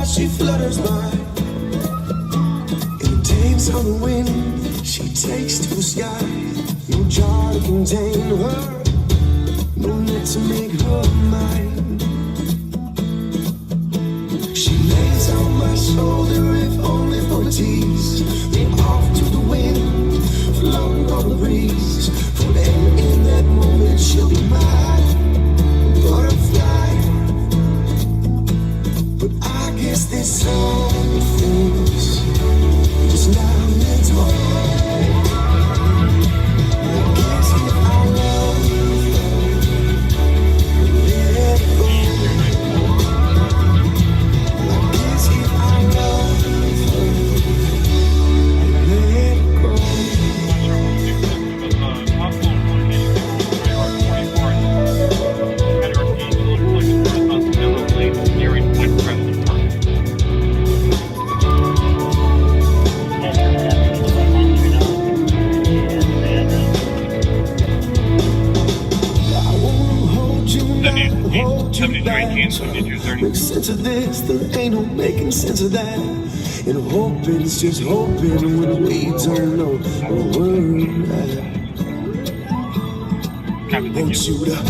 she flutters by. In a dance on the wind, she takes to the sky. No jar to contain her, no net to make her mine. She lays on my shoulder, if only for a tease. Then off to the wind, floating on the breeze. For then in that moment she'll be mine, butterfly. But I guess this song things is now meant to hold. I guess if I love her, let it go. I guess if I love her, let it go. Make sense of this, there ain't no making sense of that. And hoping is just hoping when we don't know where we're at. Want you to run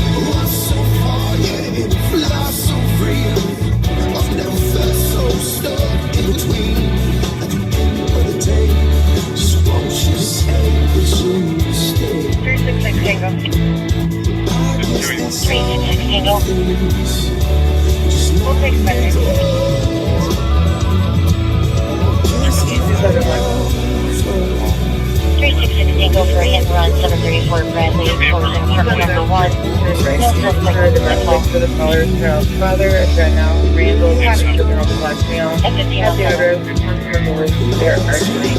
so far, yeah, and fly so free. I've never felt so stuck in between. At the end of the day, just want you to say that you stay. 366 Tango. I guess that's 366 Tango. all things. We'll take better. 366 Tango for a hit and run, 734 Bradley, closing apartment number 1. No suspect in the call. For the caller's house. Father, right now, Randall, children of the black male. At 15 At the address, there are actually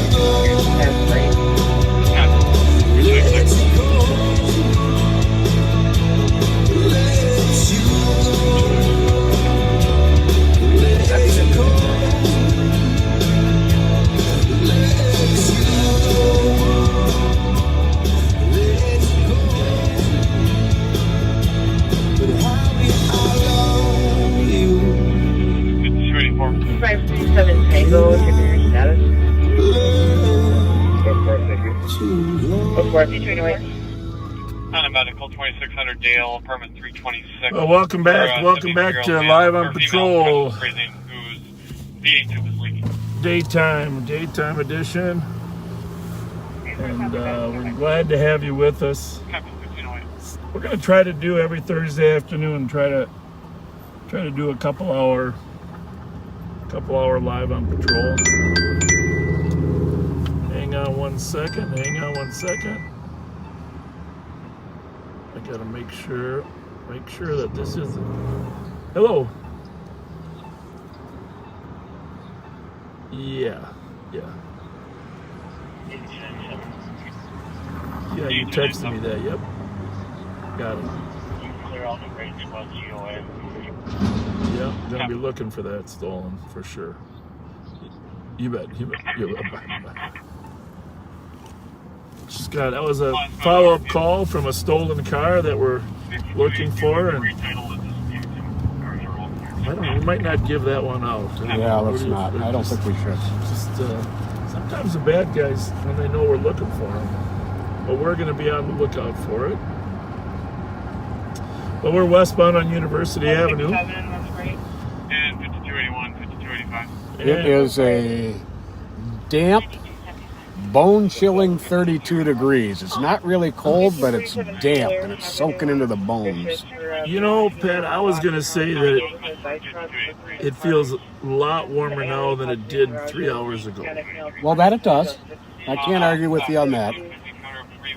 Tango, give me your status. Of course, 328. Medical 2600 Dale, apartment 326. Well, welcome back to Live on Patrol. Whose feeding tube is leaking. Daytime edition. And we're glad to have you with us. We're going to try to do every Thursday afternoon, try to do a couple hour Live on Patrol. Hang on one second. I gotta make sure that this is. Hello. Yeah, you texted me that, yep. Got it. Yeah, gonna be looking for that stolen for sure. You bet. Scott, that was a follow-up call from a stolen car that we're looking for, and we might not give that one out. Yeah, let's not. I don't think we should. Just sometimes the bad guys, when they know we're looking for them, but we're going to be on the lookout for it. But we're westbound on University Avenue. And 5281, 5285. It is a damp, bone-chilling 32 degrees. It's not really cold, but it's damp, and it's soaking into the bones. You know, Pat, I was going to say that it feels a lot warmer now than it did 3 hours ago. Well, that it does. I can't argue with you on that.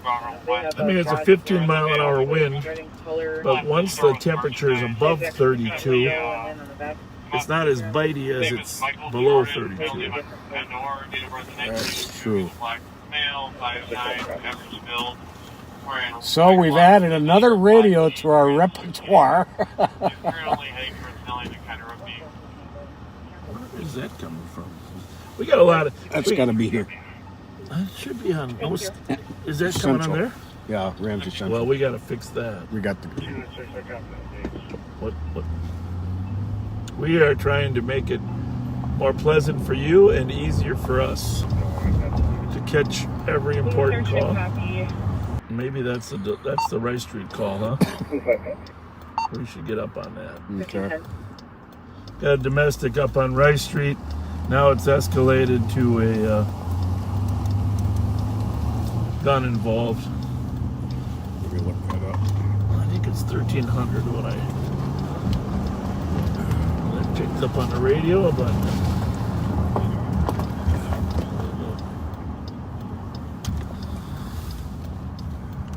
I mean, it's a 15-mile-an-hour wind, but once the temperature is above 32, it's not as bitey as it's below 32. That's true. So we've added another radio to our repertoire. Where is that coming from? We got a lot of... That's got to be here. It should be on... Is that coming on there? Yeah, Ramsey Central. Well, we got to fix that. We got the... What? We are trying to make it more pleasant for you and easier for us to catch every important call. Maybe that's the Rice Street call, huh? We should get up on that. Okay. Got a domestic up on Rice Street. Now it's escalated to a gun involved. Let me look that up. I think it's 1300 when I picked up on the radio, but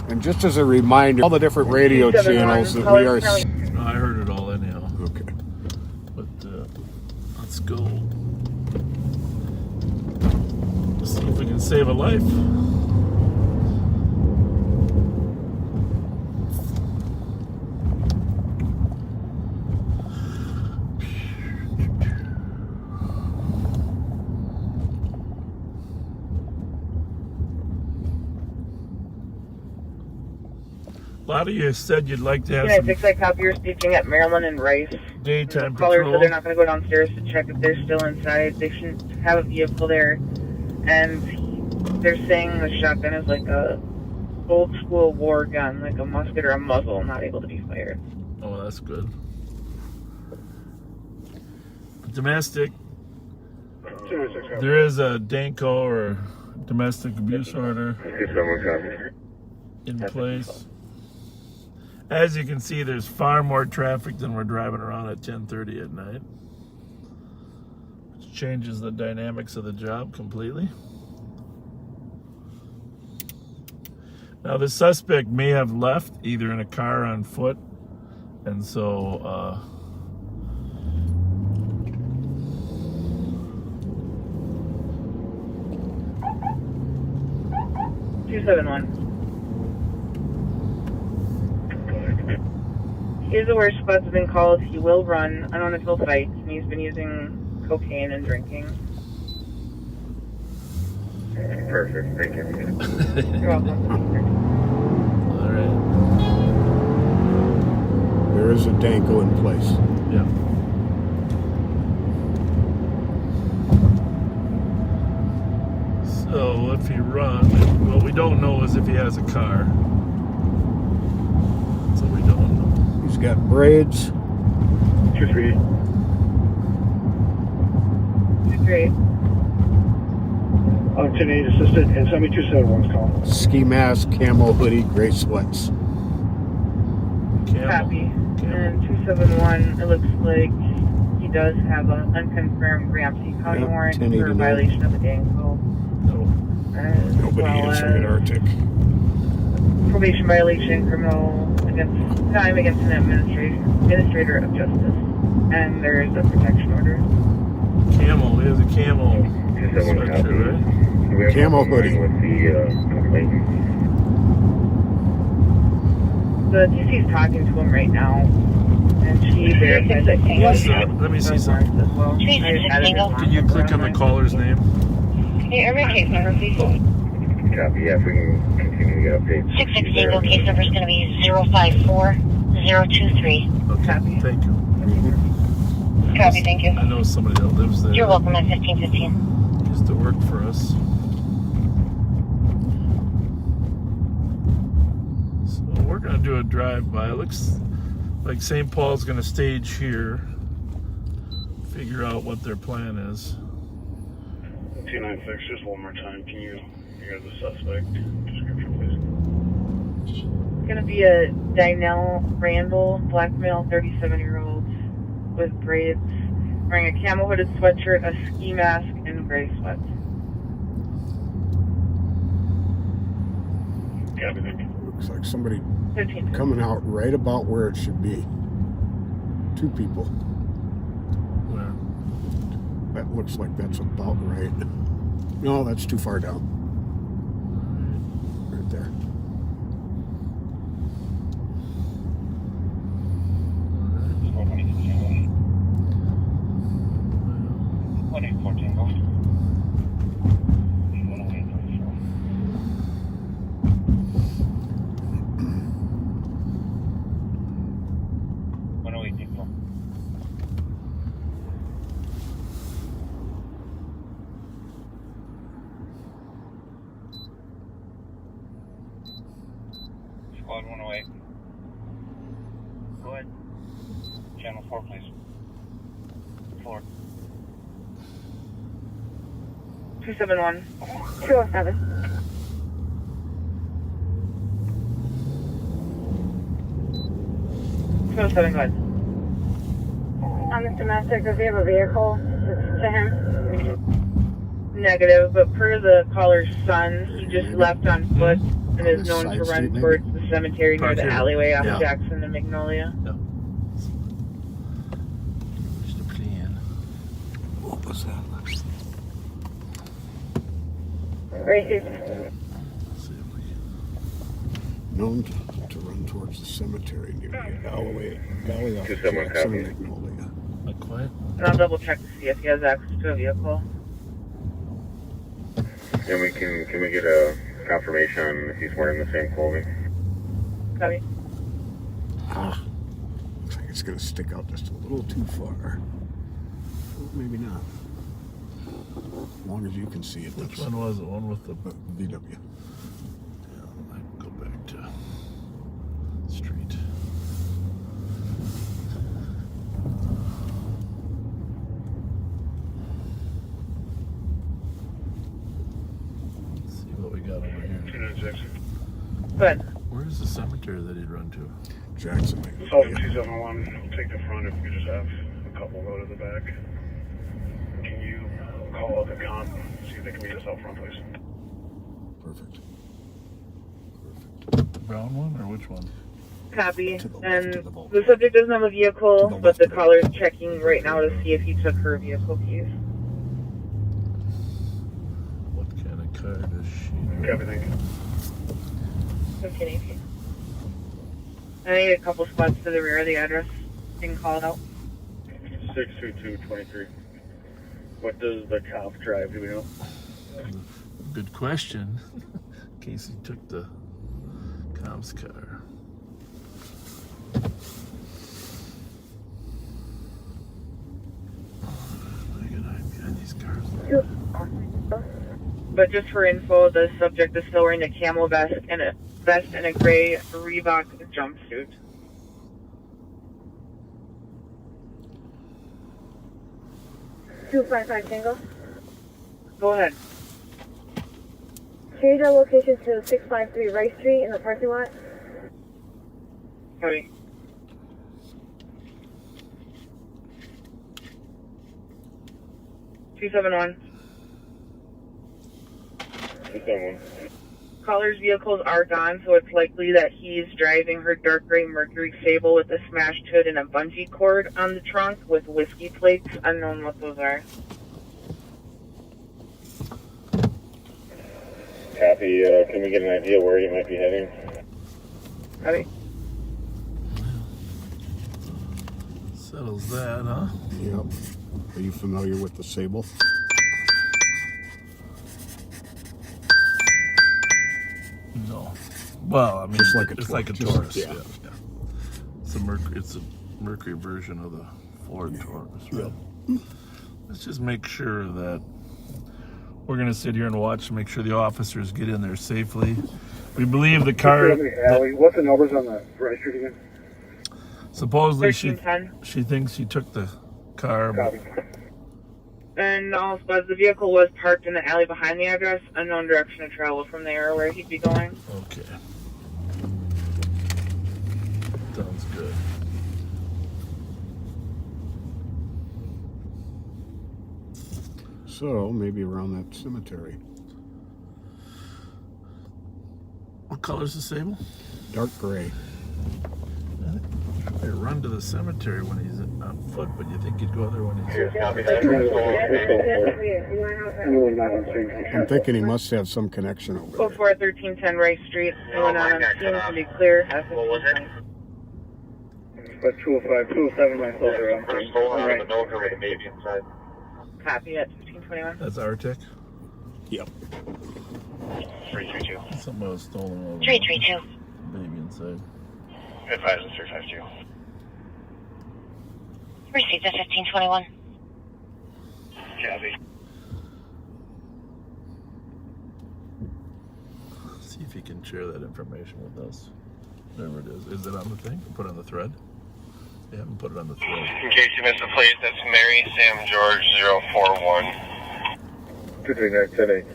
And just as a reminder, all the different radio channels that we are... no, I heard it all anyhow. Okay. But let's go. Let's see if we can save a life. A lot of you said you'd like to have Can I some fix that copy you're speaking at Maryland and Rice? daytime The caller patrol. said they're not going to go downstairs to check if they're still inside. They shouldn't have a vehicle there. And they're saying the shotgun is like a old school war gun, like a musket or a muzzle, not able to be fired. Oh, that's good. Domestic. There is a DANCO or domestic abuse order in place. As you can see, there's far more traffic than we're driving around at 10:30 at night, which changes the dynamics of the job completely. Now, the suspect may have left either in a car or on foot, and so 271. He's the worst spots have been called. He will run until fights, and he's been using cocaine and drinking. Perfect, thank you. You're welcome. all right. There is a DANCO in place. Yeah. So if he runs, what we don't know is if he has a car. So we don't know. He's got braids. 2-3. Great. 10-8 assisted and 7271's calling. Ski mask, camo hoodie, gray sweats. Camel. Copy. Camel. And 271, it looks like he does have an unconfirmed Ramsey County Yep, warrant for 1089. violation of the DANCO. No. Nobody answered at Arctic. Probation violation, criminal crime against an administrator of justice. And there is a protection order. Camel. He has a camel 271 sweatshirt, copy. right? We have Camo one hoodie. with the complaint. The TC's talking to him right now. And she verifies that he Yes, has let me see something. as well. I added his Can you click on the caller's name? Hey, every case number, please. Copy, yeah, if we can continue to get updates. 660, case number is going to be 054023. Okay. Copy. Thank you. Copy, thank you. I know somebody that lives there. You're welcome at 1515. Used to work for us. So we're gonna do a drive-by. It looks like St. Paul's gonna stage here. Figure out what their plan is. 296, just one more time. Can you hear the suspect description, please? It's going to be a Dynell Randall, black male, 37-year-old, with braids, wearing a camel hooded sweatshirt, a ski mask, and gray sweats. Copy, thank you. Looks like somebody 15. coming out right about where it should be. Two people. Where? That looks like that's about right. No, that's too far down. Right there. Channel 4, please. 4. 271. 207. 207, go ahead. On this domestic, does he have a vehicle to him? Negative, but per the caller's son, he just left on foot and is this known side to street, run maybe? towards the cemetery near Park the here. alleyway off Yeah. Jackson and Magnolia. What was that? Racing. Known to run towards the cemetery near the alleyway off 271 Jackson copy. and Magnolia. Not quiet. And I'll double check to see if he has access to a vehicle. And we can we get a confirmation on if he's wearing the same clothing? Copy. Looks like it's going to stick out just a little too far. Well, maybe not. As long as you can see it. Which one was it? One with the... VW. Yeah, I can go back to street. Let's see what we got over here. 296. Good. Where's the cemetery that he'd run to? Jackson Oh, Magnolia. 271. I'll take the front if we just have a couple go to the back. Can you call out the comp? See if they can meet us out front, please. Perfect. The brown one or which one? Copy. To the left, And to the vault. the subject doesn't have a To vehicle, the but left the of it. caller's checking right now to see if he took her vehicle keys. What kind of car does she Copy, thank you. Okay. I need a couple spots to the rear of the address. You can call it out. 62223. What does the cop drive? Do we know? Good question. Casey took the comp's car. I can hide behind these cars. But just for info, the subject is still wearing a camel vest and a gray Reebok jumpsuit. Two 55 single. Go ahead. Change our location to 653 Rice Street in the parking lot. Copy. Two 271. 271. Caller's vehicles are gone, so it's likely that he's driving her dark gray Mercury Sable with a smashed hood and a bungee cord on the trunk with whiskey plates. Unknown what those are. Copy. Can we get an idea where you might be heading? Copy. Settles that, huh? Yep. Are you familiar with the Sable? No. Well, I mean, Just like a it's Taurus. like a Just- Taurus. yeah. Yeah. It's a Mercury version of the Ford Taurus, right? Yep. Let's just make sure that we're going to sit here and watch to make sure the officers get in there safely. We believe the car. What's the numbers on the Rice Street again? Supposedly 1310. she thinks he took the car. Copy. And also, as the vehicle was parked in the alley behind the address, unknown direction of travel from there where he'd be going. Okay. Sounds good. So maybe around that cemetery. What color's the Sable? Dark gray. They run to the cemetery when he's on foot, but you think he'd go there when he's... Copy I'm thinking he must have some connection over Go there. for 1310 Rice Street. Anyone on the scene can be clear. What was it? But 205, 207 myself are First hole on the military with the baby inside. Copy at 1521. That's Arctic? Yep. 332. Something was stolen over. 332. Baby inside. Advise us 352. Received at 1521. Copy. See if you can share that information with us. Whatever it is. Is it on the thing? Put on the thread? They haven't put it on the thread. In case you missed the plate, that's Mary Sam George 041. 239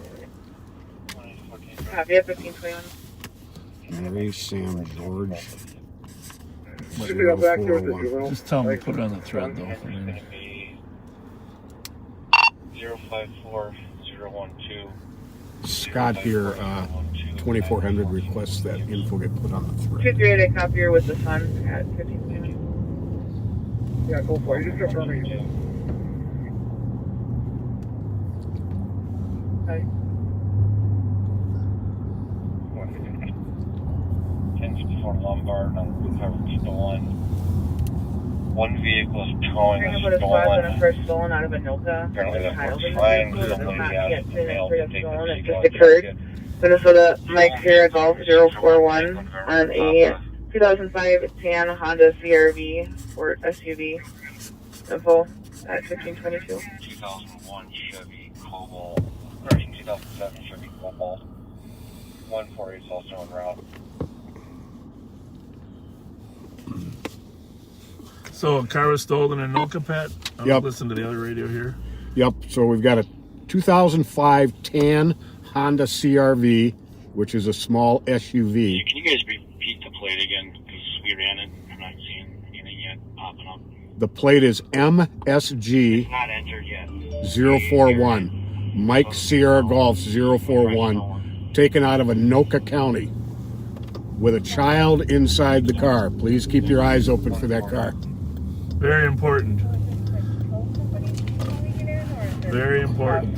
Copy at 1521. Mary Sam George. Should we go back there with the 041. juvenile? Just tell them to put it on the thread, though. I It's mean, going to be 054012. Scott here, 2400 requests that info get put on the thread. 238, copy her with the sun at 1521. Yeah, go for it. You just confirm me. Okay. 1054 Lombard on recovered stolen. One vehicle is towing We're a going to put a spot on a stolen. first stolen out of Anoka. Apparently There's a that child works in the fine. vehicle. It's Somebody not asked yet the been male for to the take stolen. the It vehicle just and occurred. check it. Minnesota Mike Sierra Golf 041 on a 2005 tan Honda CRV or SUV. Info at 1522. 2001 Chevy Cobalt, or 2007 Chevy Cobalt. 148 is also en route. so a car was stolen in Anoka, Pat? I'll Yep. listen to the other radio here. Yep, so we've got a 2005 tan Honda CRV, which is a small SUV. Can you guys repeat the plate again? Because we ran it. I'm not seeing anything yet popping up. The plate is MSG Not entered yet. 041. Mike Sierra Golf 041. Taken out of Anoka County with a child inside the car. Please keep your eyes open for that car. Very important. Very important.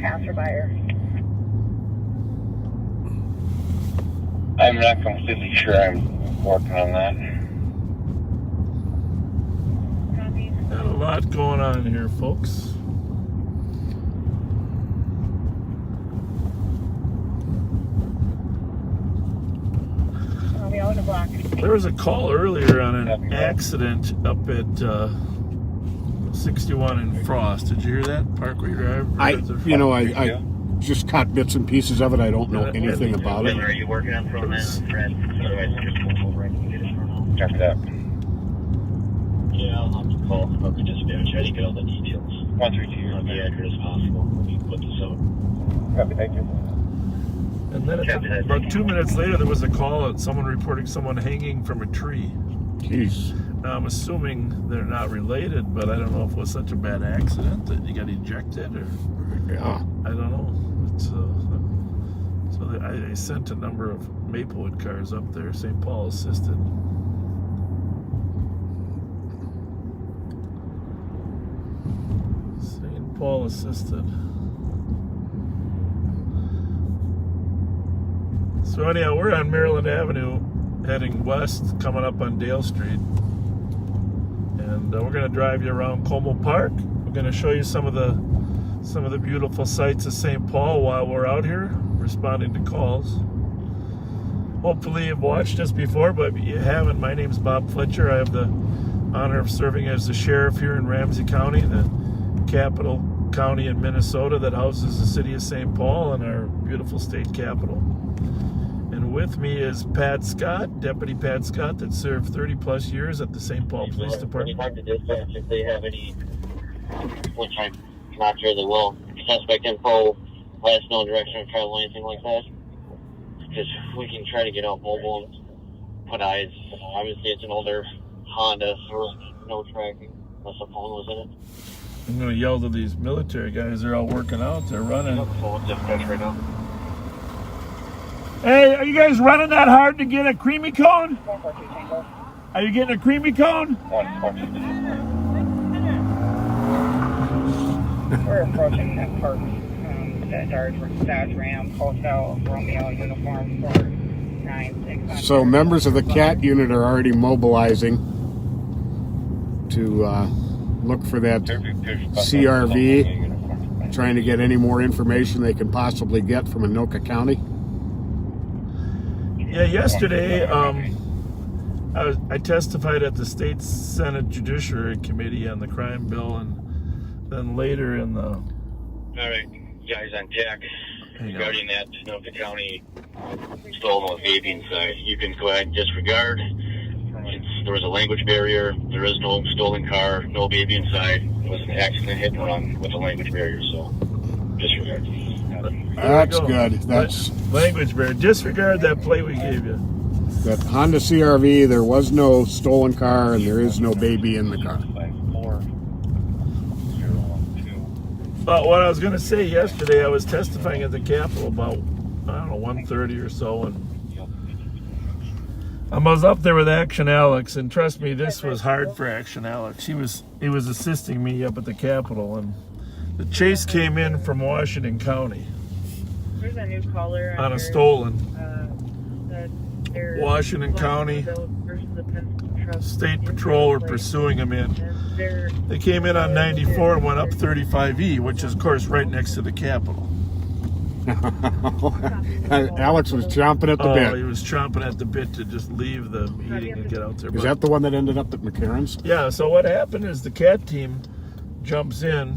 Passerby. I'm not completely sure. I'm working on that. Got a lot going on here, folks. There was a call earlier on an accident up at 61 in Frost. Did you hear that? Parkway Drive? I just caught bits and pieces of it. I don't know anything about it. Are you working on from that thread? Otherwise, just move over and get it from now. After that. Yeah, I'll have to call up the dispatch. Try to get all the details. 132. On the accurate as possible when we put this out. Copy, thank you. And then about 2 minutes later, there was a call at someone reporting someone hanging from a tree. Jeez. Now, I'm assuming they're not related, but I don't know if it was such a bad accident that you got ejected or Yeah. I don't know. It's, I sent a number of Maplewood cars up there, St. Paul assisted. St. Paul assisted. So anyhow, we're on Maryland Avenue, heading west, coming up on Dale Street. And we're going to drive you around Como Park. We're going to show you some of the beautiful sights of St. Paul while we're out here responding to calls. Hopefully you've watched us before, but if you haven't, my name's Bob Fletcher. I have the honor of serving as the sheriff here in Ramsey County, the capital county in Minnesota that houses the city of St. Paul and our beautiful state capital. And with me is Pat Scott, Deputy Pat Scott, that served 30 plus years at the St. Paul Police Department. Talk to dispatch if they have any, which I'm not sure they will, suspect info, let us know direction of travel, anything like that. Because we can try to get out mobile and put eyes. Obviously, it's an older Honda, so no tracking unless a phone was in it. I'm going to yell to these military guys. They're all working out. They're running. Phone dispatch right now. Hey, are you guys running that hard to get a creamy cone? Are you getting a creamy cone? 142. We're approaching that park. That Dodge Ram, Hotel Romeo uniform 496. So members of the CAT unit are already mobilizing to look for that CRV, trying to get any more information they can possibly get from Anoka County. Yeah, yesterday I testified at the State Senate Judiciary Committee on the crime bill, and then later in the... All right, guys on deck, regarding that Anoka County stolen with baby inside, you can go ahead and disregard. It's There was a language barrier. There is no stolen car, no baby inside. It was an accident hit and run with a language barrier, so disregard. That's good. That's language barrier. Disregard that plate we gave you. that Honda CRV. There was no stolen car, and there is no baby in the car. But what I was going to say yesterday, I was testifying at the Capitol about, I don't know, 1:30 or so, and I was up there with Action Alex, and trust me, this was hard for Action Alex. He was assisting me up at the Capitol, and the chase came in from Washington County. There's a new caller on a stolen. Washington County State Patrol were pursuing him in. They came in on 94 and went up 35E, which is, of course, right next to the Capitol. Alex was chomping at the bit. Oh, he was chomping at the bit to just leave the meeting and get out there. Is that the one that ended up at McCarran's? Yeah, so what happened is the CAT team jumps in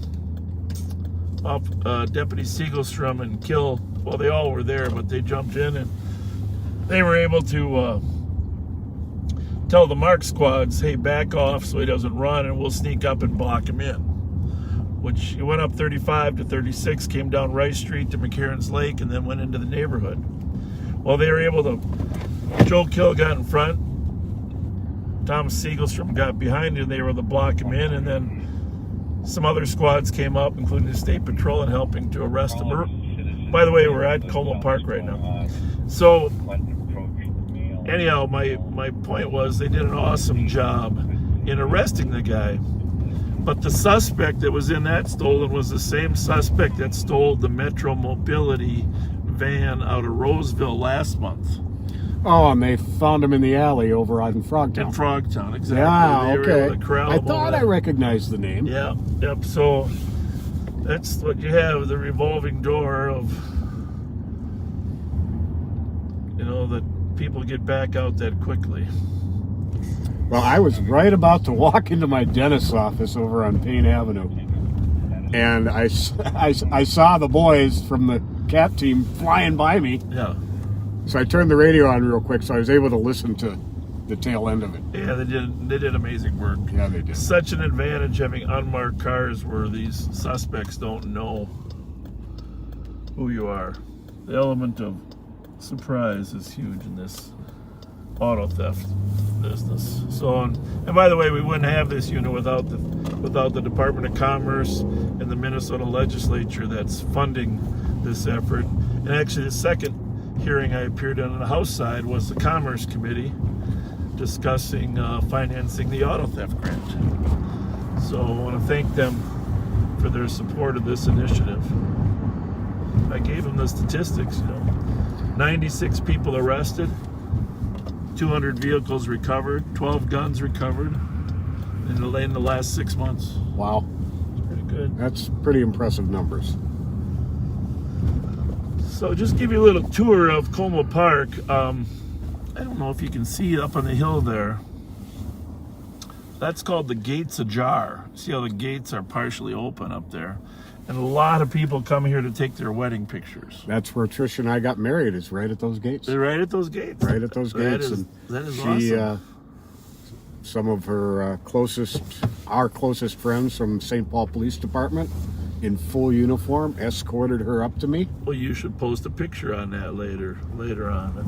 off Deputy Siegelstrom and kill. Well, they all were there, but they jumped in and they were able to tell the mark squads, hey, back off so he doesn't run, and we'll sneak up and block him in. Which he went up 35 to 36, came down Rice Street to McCarran's Lake, and then went into the neighborhood. Well, they were able to, Joe Kill got in front, Tom Siegelstrom got behind him, they were able to block him in, and then some other squads came up, including the State Patrol, and helping to arrest him. By the way, we're at Como Park right now. So, anyhow, my point was they did an awesome job in arresting the guy. But the suspect that was in that stolen was the same suspect that stole the Metro Mobility van out of Roseville last month. Oh, and they found him in the alley over on Frogtown. In Frogtown, exactly. Yeah, okay. I thought I recognized the name. Yeah, yep. So that's what you have, the revolving door of, that people get back out that quickly. Well, I was right about to walk into my dentist's office over on Payne Avenue, and I saw the boys from the CAT team flying by me. Yeah. So I turned the radio on real quick, so I was able to listen to the tail end of it. Yeah, they did amazing work. Yeah, they did. Such an advantage having unmarked cars where these suspects don't know who you are. The element of surprise is huge in this auto theft business. So, and by the way, we wouldn't have this unit without the Department of Commerce and the Minnesota legislature that's funding this effort. And actually, the second hearing I appeared on the House side was the Commerce Committee discussing financing the auto theft grant. So I want to thank them for their support of this initiative. I gave them the statistics, 96 people arrested, 200 vehicles recovered, 12 guns recovered in the last 6 months. Wow. That's pretty good. That's pretty impressive numbers. So just give you a little tour of Como Park. I don't know if you can see up on the hill there. That's called the Gates Ajar. See how the gates are partially open up there? And a lot of people come here to take their wedding pictures. That's where Trish and I got married, is right at those gates. They're right at those gates. Right at those gates. That is awesome. Some of her our closest friends from St. Paul Police Department in full uniform escorted her up to me. Well, you should post a picture on that later on. I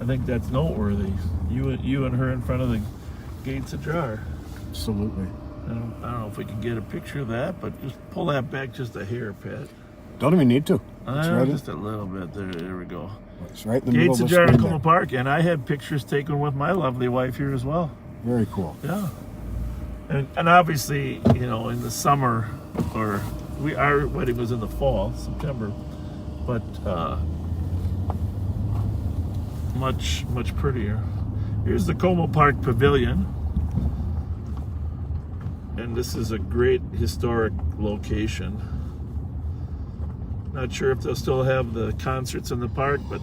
think that's noteworthy. You and her in front of the Gates Ajar. Absolutely. I don't know if we can get a picture of that, but just pull that back just a hair, Pat. Don't even need to. Just a little bit. There we go. It's right in the middle of the Gates Ajar in screen Como Park, and I had pictures taken with my lovely wife here as well. Very cool. Yeah. And obviously, in the summer, our wedding was in the fall, September, but much prettier. Here's the Como Park Pavilion. And this is a great historic location. Not sure if they'll still have the concerts in the park, but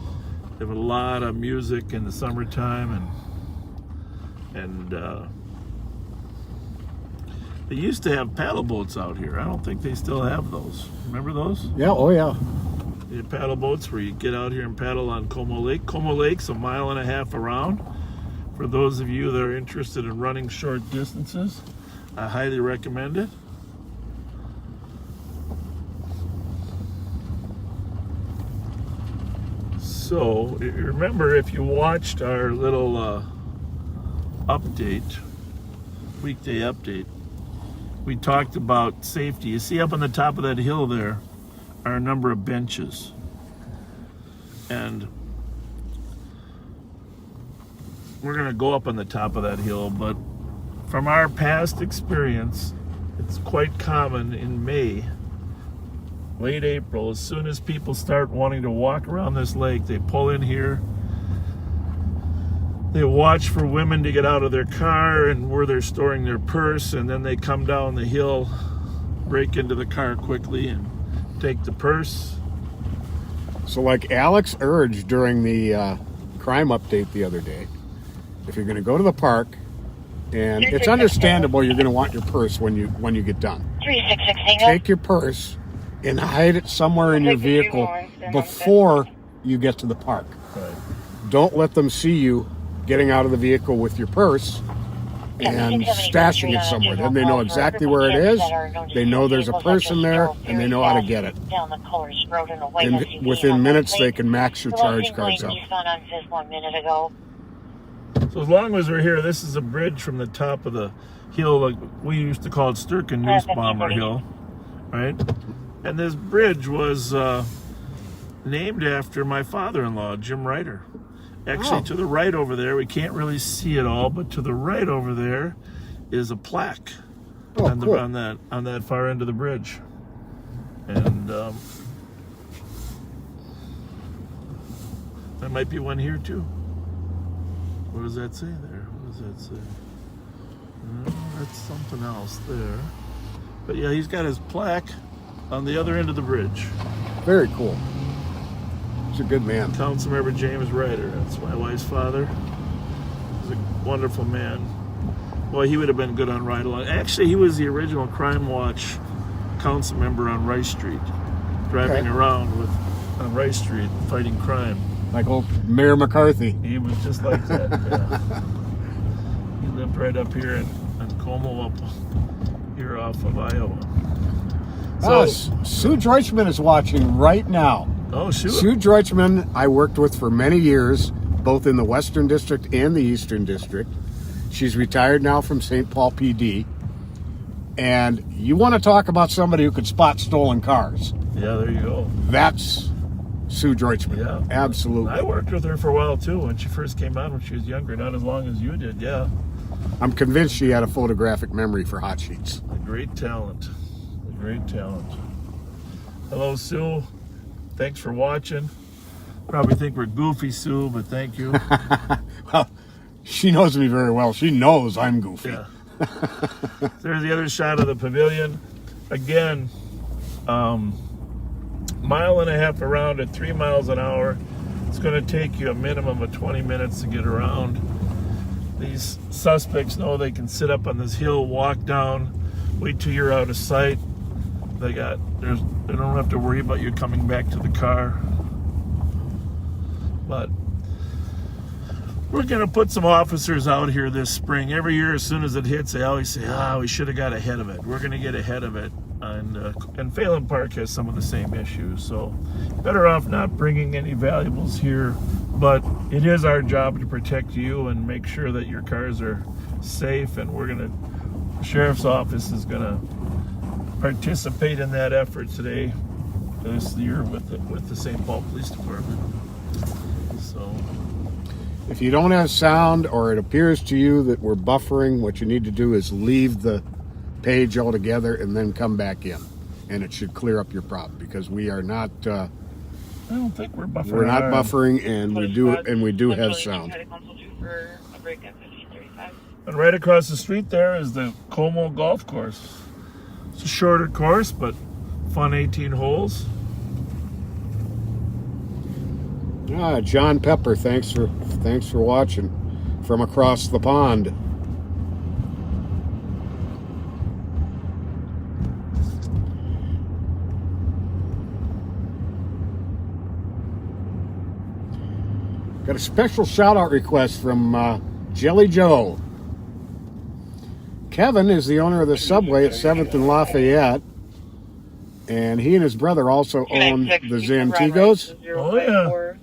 they have a lot of music in the summertime, and they used to have paddle boats out here. I don't think they still have those. Remember those? Yeah, oh yeah. They had paddle boats where you get out here and paddle on Como Lake. Como Lake's 1.5 miles around For those of you that are interested in running short distances, I highly recommend it. So, remember, if you watched our little update, weekday update, we talked about safety. You see up on the top of that hill there are a number of benches. And we're going to go up on the top of that hill, but from our past experience, it's quite common in May, late April, as soon as people start wanting to walk around this lake, they pull in here. They watch for women to get out of their car and where they're storing their purse, and then they come down the hill, break into the car quickly, and take the purse. So like Alex urged during the crime update the other day, if you're going to go to the park, and it's understandable you're going to want your purse when you get done. 366 hang up. Take your purse and hide it somewhere in your vehicle before you get to the park. Right. Don't let them see you getting out of the vehicle with your purse and stashing it somewhere. Then they know exactly where it is. They know there's a person there, and they know how to get it. And within minutes, they can max your charge cards up. So as long as we're here, this is a bridge from the top of the hill, like we used to call it Sturken Noosebomber Hill, right? And this bridge was named after my father-in-law, Jim Ryder. Actually, to the right over there, we can't really see it all, but to the right over there is a plaque on that far end of the bridge. And there might be one here too. What does that say there? What does that say? That's something else there. But yeah, he's got his plaque on the other end of the bridge. Very cool. He's a good man. Councilmember James Ryder. That's my wife's father. He's a wonderful man. Boy, he would have been good on Ride Along. Actually, he was the original Crime Watch council member on Rice Street, driving around on Rice Street fighting crime. Like old Mayor McCarthy. He was just like that. Yeah. He lived right up here in Como, up here off of Iowa. So, Sue Deutschman is watching right now. Oh, shoot. Sue Deutschman, I worked with for many years, both in the Western District and the Eastern District. She's retired now from St. Paul PD. And you want to talk about somebody who could spot stolen cars. Yeah, there you go. That's Sue Deutschman. Yeah. Absolutely. I worked with her for a while, too, when she first came out when she was younger. Not as long as you did, yeah. I'm convinced she had a photographic memory for hot sheets. A great talent. A great talent. Hello, Sue. Thanks for watching. Probably think we're goofy, Sue, but thank you. Well, she knows me very well. She knows I'm goofy. Yeah. There's the other shot of the pavilion. Again, mile and a half around at 3 miles an hour. It's going to take you a minimum of 20 minutes to get around. These suspects know they can sit up on this hill, walk down, wait till you're out of sight. They don't have to worry about you coming back to the car. But we're going to put some officers out here this spring. Every year, as soon as it hits, they always say, we should have got ahead of it. We're going to get ahead of it. And Phelan Park has some of the same issues. So better off not bringing any valuables here. But it is our job to protect you and make sure that your cars are safe. And the Sheriff's Office is going to participate in that effort today, this year with the St. Paul Police Department. So, if you don't have sound or it appears to you that we're buffering, what you need to do is leave the page altogether and then come back in, and it should clear up your problem, because we are not. I don't think we're buffering. We're not buffering, and we do have sound. And right across the street there is the Como Golf Course. It's a shorter course, but fun 18 holes. John Pepper, thanks for watching from across the pond. Got a special shout out request from Jelly Joe. Kevin is the owner of the Subway at 7th and Lafayette. And he and his brother also own the Zantigos. Oh, yeah.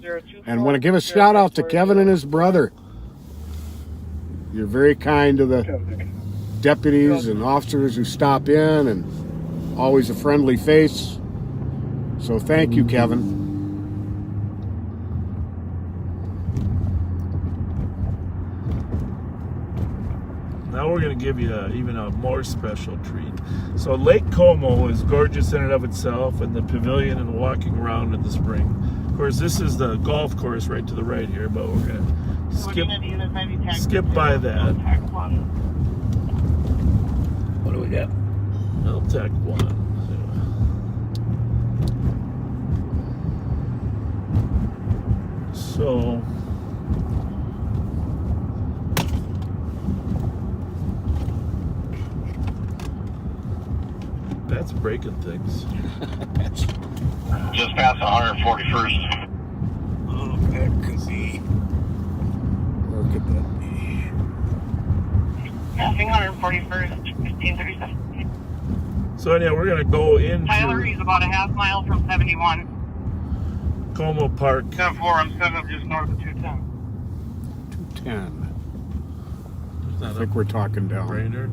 And want to give a shout out to Kevin and his brother. You're very kind to the deputies and officers who stop in, and always a friendly face. So thank you, Kevin. Now we're going to give you even a more special treat. So Lake Como is gorgeous in and of itself, and the pavilion and walking around in the spring. Of course, this is the golf course right to the right here, but we're going to skip by that. What do we got? Tech 1. So that's breaking things. Just past 141st. Oh, that could be. Where could that be? Passing 141st, 1537. So anyhow, we're going to go into Tyler, he's about a half mile from 71. Como Park. 10-4, I'm setting up just north of 210. 210. Is I that think we're talking down. Brainerd?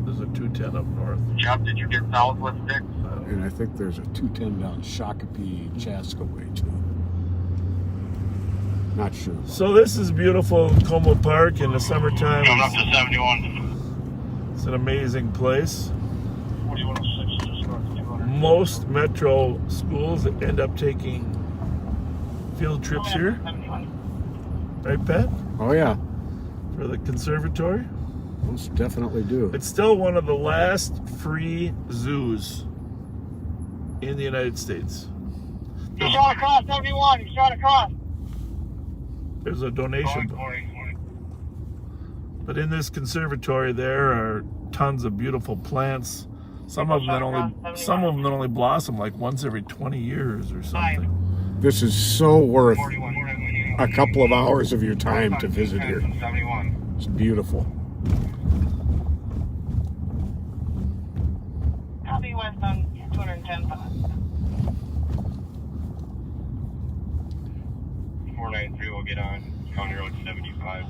There's a 210 up north. Jeff, did you get south with 6? And I think there's a 210 down Shakopee, Chaska way too. Not sure. So this is beautiful Como Park in the summertime. Going up to 71. It's an amazing place. 4106, just north of 200. Most metro schools end up taking field trips here. Right, Pat? Oh yeah, For the conservatory. most definitely do. It's still one of the last free zoos in the United States. He shot across 71. He shot across. There's a donation. But in this conservatory, there are tons of beautiful plants. Some of them that only blossom like once every 20 years or something. This is so worth a couple of hours of your time to visit here. It's beautiful. Copy west on 210. 493 will get on County Road 75.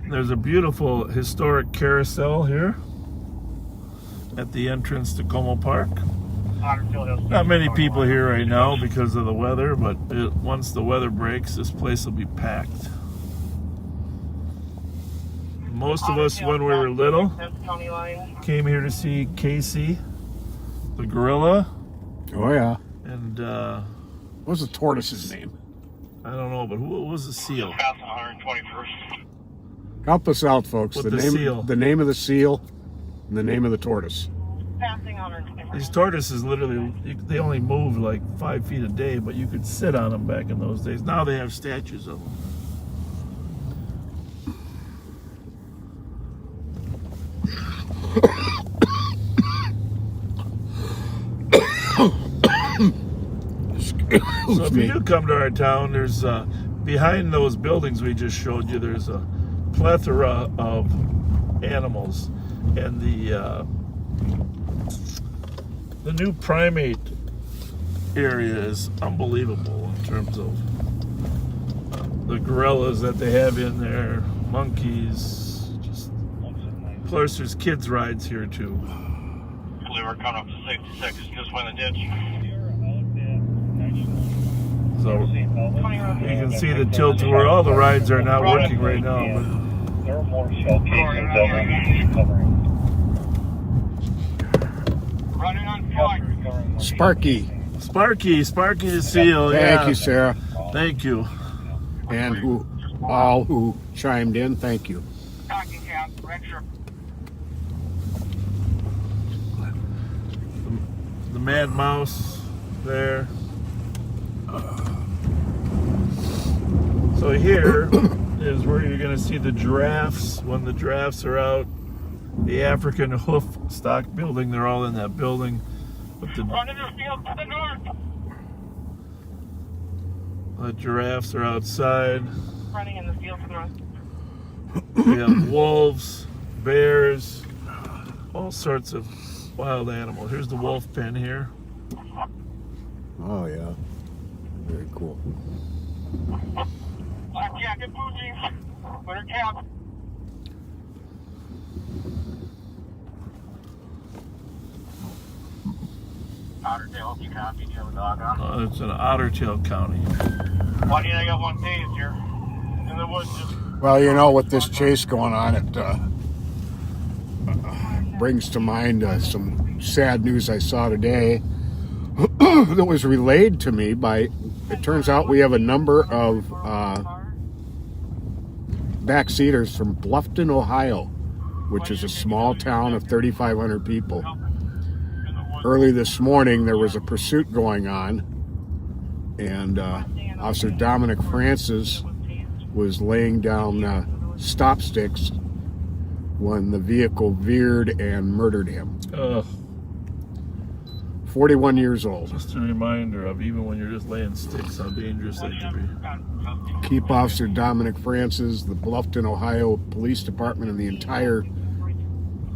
There's a beautiful historic carousel here at the entrance to Como Park. Not many people here right now because of the weather, but once the weather breaks, this place will be packed. Most of us, when we were little, came here to see Casey, the gorilla, Oh yeah. and What was the tortoise's name? I don't know, but who was the seal? Past 121st. Help us out, folks. With the seal. The name of the seal, and the name of the tortoise. Passing 121. These tortoises literally, they only move like 5 feet a day, but you could sit on them back in those days. Now they have statues of them. So if you do come to our town, there's behind those buildings we just showed you, there's a plethora of animals, and the new primate area is unbelievable in terms of the gorillas that they have in there, monkeys, just. Plus, there's kids rides here too. We were coming up to 66, just went in the ditch. So you can see the tilt to where all the rides are not working right now. But There are more shell cases that we're covering. Running on foot. Sparky. Sparky the seal. Thank you, Sarah. Thank you. And all who chimed in, thank you. Talking cap. Retro. The Mad Mouse there. So here is where you're going to see the giraffes when the giraffes are out. The African hoof stock building, they're all in that building. But Running the field to the north. the giraffes are outside. Running in the field to the north. We have wolves, bears, all sorts of wild animals. Here's the wolf pen here. Oh, yeah. Very cool. Black jacket boozies. Put her cap. Ottertail, you copy? Do you have a dog on? It's in Ottertail County. Why do you I got one tased here? In the woods. Well, you know, with this chase going on, it brings to mind some sad news I saw today that was relayed to me by, it turns out we have a number of backseaters from Bluffton, Ohio, which is a small town of 3,500 people. Early this morning, there was a pursuit going on, and Officer Dominic Francis was laying down stop sticks when the vehicle veered and murdered him. 41 years old. Just a reminder of, even when you're just laying sticks, how dangerous they can be. Keep Officer Dominic Francis, the Bluffton, Ohio Police Department, and the entire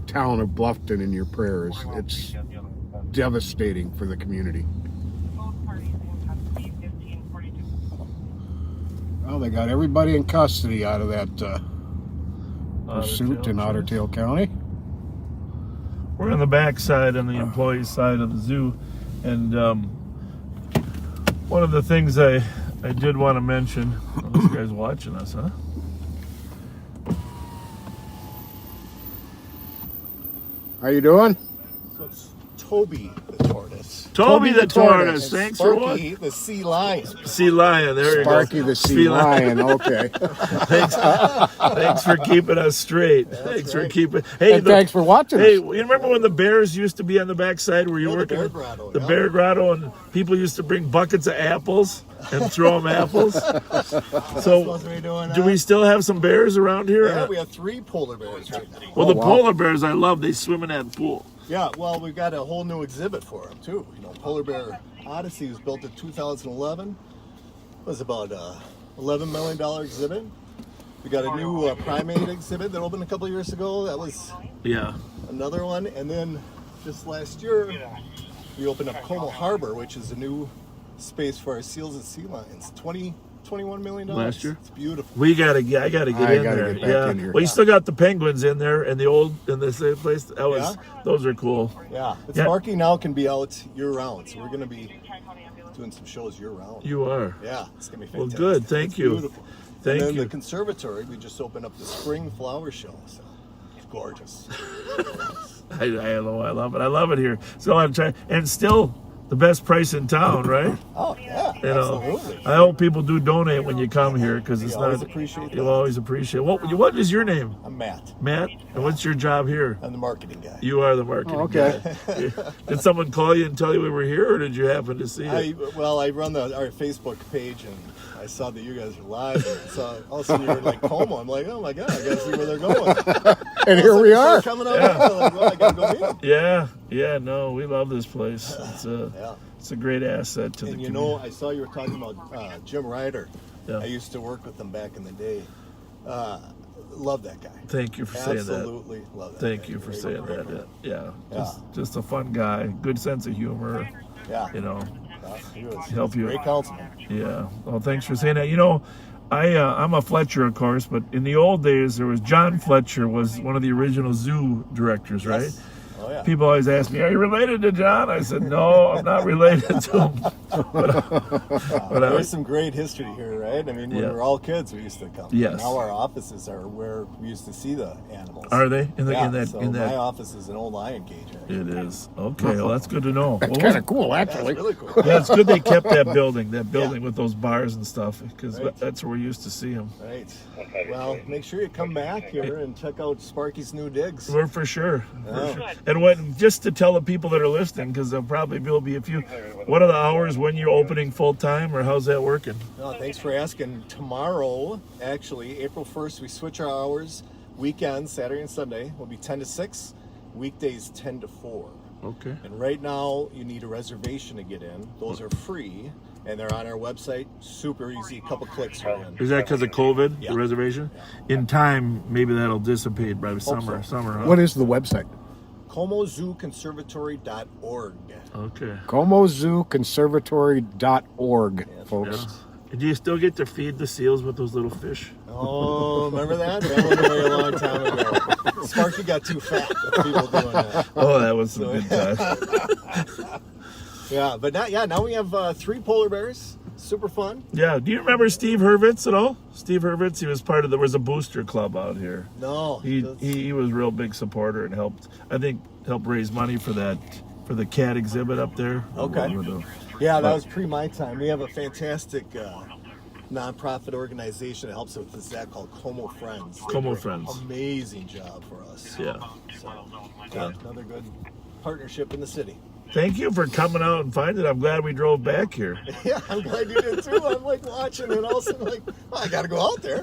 town of Bluffton in your prayers. It's devastating for the community. Well, they got everybody in custody out of that pursuit in Ottertail County. We're on the back side, on the employee side of the zoo, and one of the things I did want to mention, this guy's watching us, huh? How you doing? So it's Toby the Tortoise. Toby the Tortoise. And Thanks for what? Sparky the Sea Lion. Sea Lion, there you go. Sparky the Sea Lion, okay. Thanks for keeping us straight. Thanks for keeping. Hey, And thanks for watching Hey, us. you remember when the bears used to be on the backside where you Yeah, worked? the Bear Grotto, The yeah. Bear Grotto, and people used to bring buckets of apples and throw them apples. So, Supposed to be doing do we that. still have some bears around here? Yeah, we have 3 polar bears right now. Well, Oh, the wow. polar bears I love. They swim in that pool. Yeah, well, we've got a whole new exhibit for them too. You know, Polar Bear Odyssey was built in 2011. It was about a $11 million exhibit. We got a new primate exhibit that opened a couple years ago. That was Yeah. another one. And then just last year, we opened up Como Harbor, which is a new space for our seals and sea lions. $21 million. Last year? It's beautiful. I gotta get I in gotta there. get back Yeah. in here. Well, you still got the penguins in there, and the same place. That was Yeah. Those are cool. Yeah, but Yeah. Sparky now can be out year round, so we're going to be doing some shows year round. You are. Yeah, it's going to be Well, fantastic. good. Thank It's you. Beautiful. Thank and then you. the conservatory, we just opened up the spring flower show, so it's gorgeous. I know. I love it. I love it here. So I'm trying, and still the best price in town, right? Oh yeah, You know, absolutely. I hope people do donate when you come here, because it's We always not. appreciate You'll that. always appreciate. What is your name, I'm Matt. Matt? And what's your job here? I'm the marketing guy. You are the marketing okay. guy. Did someone call you and tell you we were here, or did you happen to see it? I run our Facebook page, and I saw that you guys were live. And so all of a sudden you were like Como. I'm like, oh my god, I gotta see where they're going. And here we All are. of a sudden they start coming over. Like, well, I gotta go meet them. Yeah. No, we love this place. Yeah. It's a great asset to the And you community. know, I saw you were talking about Jim Ryder. Yeah. I used to work with him back in the day. Love that guy. Thank you for saying that. Absolutely love that Thank guy. you for Great- saying great that. guy. Yeah. Yeah. Just a fun guy. Good sense of humor. Yeah. You know. He was Help you. Great councilman. Yeah. Well, thanks for saying that. You know, I'm a Fletcher, of course, but in the old days, there was John Fletcher was one of the original zoo directors, right? Yes. Oh yeah. People always ask me, "Are you related to John?" I said, "No, I'm not related to him." But There's some great history here, right? I mean, when Yeah. we were all kids, we used to come. Yes. Now our offices are where we used to see the animals. Are they in Yeah, that? so in my that? office is an old lion cage. Actually. It is. Okay. Well, that's good to know. That's Well, kind of cool, That's actually. really cool. yeah, it's good they kept that building with those bars and stuff, because Right. that's where we used to see them. Right. Well, make sure you come back here and check out Sparky's new digs. We're for sure. Yeah. And just to tell the people that are listening, because there probably will be a few. What are the hours when you're opening full time, or how's that working? No, thanks for asking. Tomorrow, actually, April 1st, we switch our hours. Weekends, Saturday and Sunday, will be 10 to 6. Weekdays, 10 to 4. Okay. And right now, you need a reservation to get in. Those are free, and they're on our website. Super easy, a couple clicks you're in. Is that because of COVID, Yeah. the reservation? In time, maybe that'll dissipate by the summer. so. Summer, huh? What is the website? ComoZooConservatory.org. Okay. ComoZooConservatory.org, Yeah. folks. Do you still get to feed the seals with those little fish? Oh, remember that? That went away a long time ago. Sparky got too fat with people doing that. Oh, that was some good time. Yeah, but now we have 3 polar bears. Super fun. Yeah. Do you remember Steve Hurwitz at all? Steve Hurwitz, he was there was a booster club out here. No. He was a real big supporter and helped raise money for the cat exhibit up there. Okay. Yeah, that was pre my time. We have a fantastic nonprofit organization that helps with this called Como Friends. They Como do an Friends. Amazing job for us. Yeah. So, another good partnership in the city. Thank you for coming out and finding it. I'm glad we drove back here. Yeah, I'm glad you did too. I'm like watching and all of a sudden like, I got to go out there.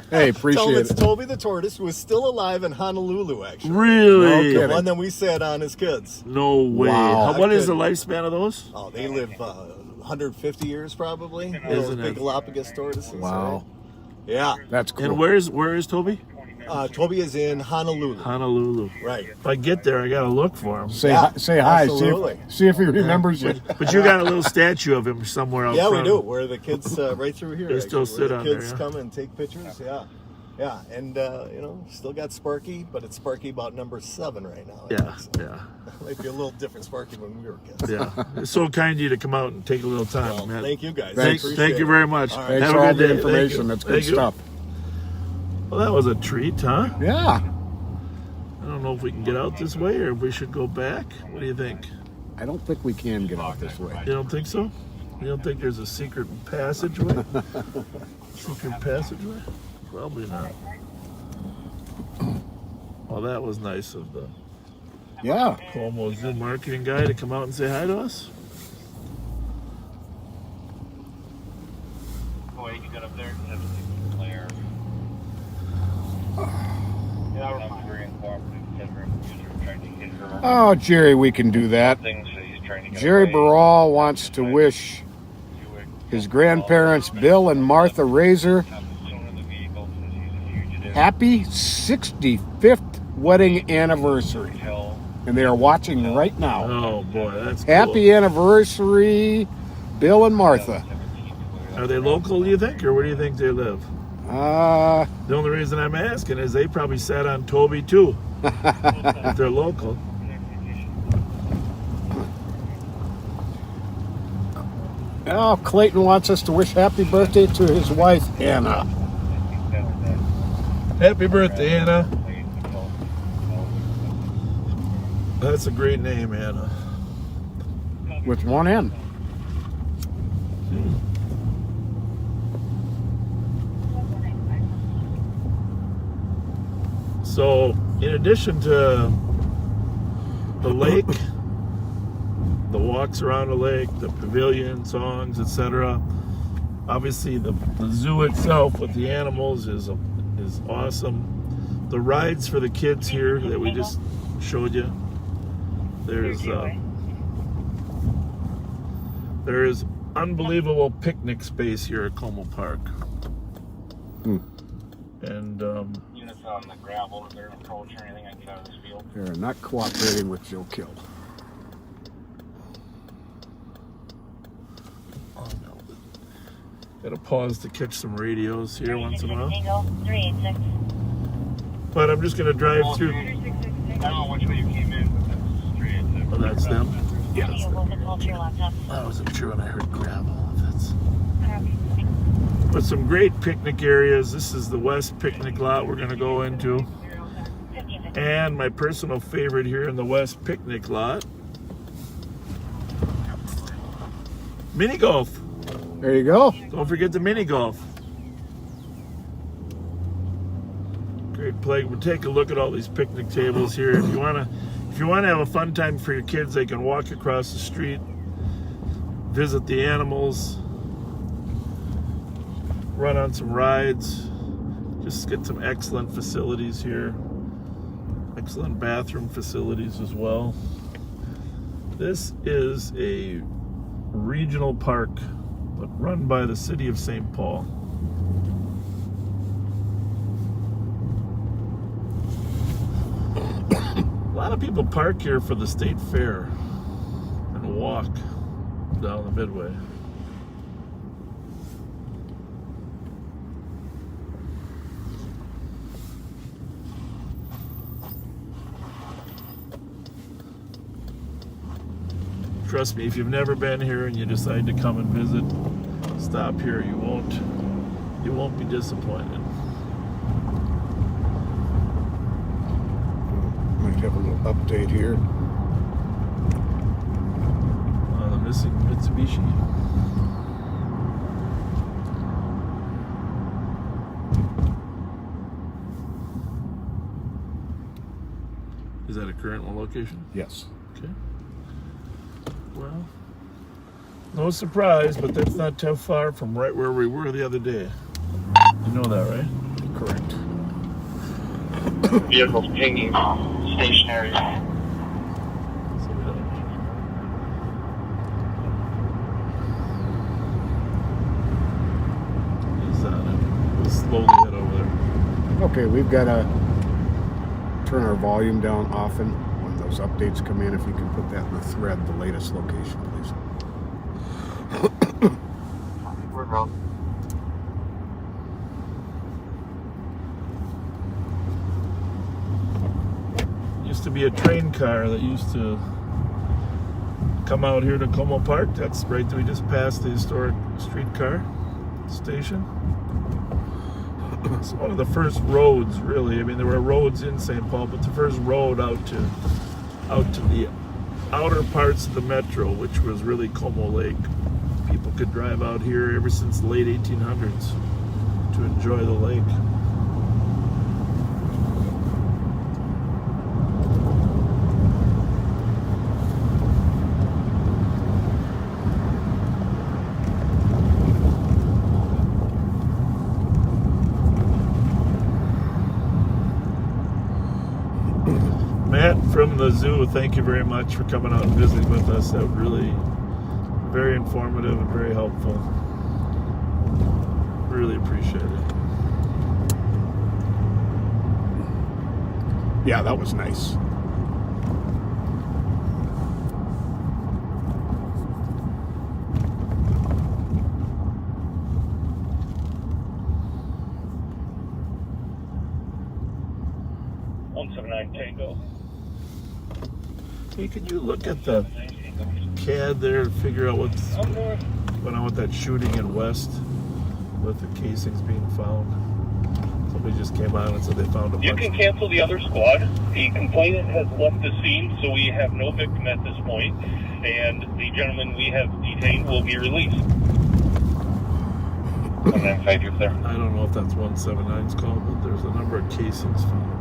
Hey, Tell appreciate him it's it. Toby the Tortoise, who is still alive in Honolulu, actually. Really? No The one that we sat on as kids. No way. Wow. What is the lifespan of those? Oh, they live 150 years probably. Isn't Those it? big Galapagos tortoises. Wow. Right? Yeah. That's cool. And where is Toby? Toby is in Honolulu. Honolulu. Right. If I get there, I gotta look for him. Say Yeah, hi. absolutely. See if he remembers you. But you got a little statue of him somewhere out Yeah, front. we do. Where the kids right through here. They still actually, where sit on the there, kids yeah. come and take pictures. Yeah. Yeah, and still got Sparky, but it's Sparky about number 7 right now. I Yeah, think, so. yeah, Might be a little different Sparky when we were kids. yeah. It's so kind of you to come out and take a little time, Well, man. thank you guys. Thanks. Thank you very much. All right. Thanks Have for a all good the day. information. Thank you. That's good Thank you. stuff. Well, that was a treat, huh? Yeah. I don't know if we can get out this way or if we should go back. What do you think? I don't think we can get out this way. You don't think so? You don't think there's a secret passageway? Secret passageway? Probably not. Well, that was nice of the Yeah. Como Zoo marketing guy to come out and say hi to us. Boy, you got up there and have a player. Yeah, we're very uncooperative. Trying to hit her Oh, Jerry, we can do that. things that he's trying to get Jerry away. Barral wants to wish his grandparents, Bill and Martha Razor, happy 65th wedding anniversary. And they are watching right now. Oh boy, that's cool. Happy anniversary, Bill and Martha. Are they local, do you think, or where do you think they live? The only reason I'm asking is they probably sat on Toby too. If they're local. Oh, Clayton wants us to wish happy birthday to his wife, Anna. Happy birthday, Anna. That's a great name, Anna. With one N. So, in addition to the lake, the walks around the lake, the pavilion, songs, etc., obviously the zoo itself with the animals is awesome. The rides for the kids here that we just showed you, there's unbelievable picnic space here at Como Park. And Units on the gravel, is there an approach or anything I can get out of this field? They're not cooperating with Joe Kill. oh no, gotta pause to catch some radios here once in a while. Eagle 386. But I'm just gonna drive through. I don't know which way you came in, but that's straight. Oh, that's them. Yeah. Hold the call to your laptop. I wasn't sure when I heard gravel. But some great picnic areas. This is the west picnic lot we're gonna go into. And my personal favorite here in the west picnic lot, mini golf. There you go. Don't forget the mini golf. Great play. We'll take a look at all these picnic tables here. If you wanna have a fun time for your kids, they can walk across the street, visit the animals, run on some rides, just get some excellent facilities here. I Excellent bathroom facilities as well. This is a regional park, but run by the city of St. Paul. A lot of people park here for the state fair and walk down the Midway. Trust me, if you've never been here and you decide to come and visit, stop here. You won't be disappointed. Might have a little update here. The missing Mitsubishi. Is that a current one location? Yes. Okay. Well, no surprise, but that's not too far from right where we were the other day. You know that, right? Correct. Vehicles pinging stationary. He's on it. We'll slowly head over there. Okay, we've got to turn our volume down often when those updates come in. If you can put that in the thread, the latest location, please. We're wrong. Used to be a train car that used to come out here to Como Park. That's right, we just passed the historic streetcar station. It's one of the first roads, really. I mean, there were roads in St. Paul, but the first road out to the outer parts of the metro, which was really Como Lake. People could drive out here ever since the late 1800s to enjoy the lake. Matt from the zoo, thank you very much for coming out and visiting with us. That was really very informative and very helpful. Really appreciate it. Yeah, that was nice. Tango. Hey, can you look at the CAD there and figure out what's going on with that shooting in West with the casings being found? Somebody just came on and said they found a bunch. You can cancel the other squad. The complainant has left the scene, so we have no victim at this point, and the gentleman we have detained will be released. 195, you're there. I don't know if that's 179's call, but there's a number of casings found.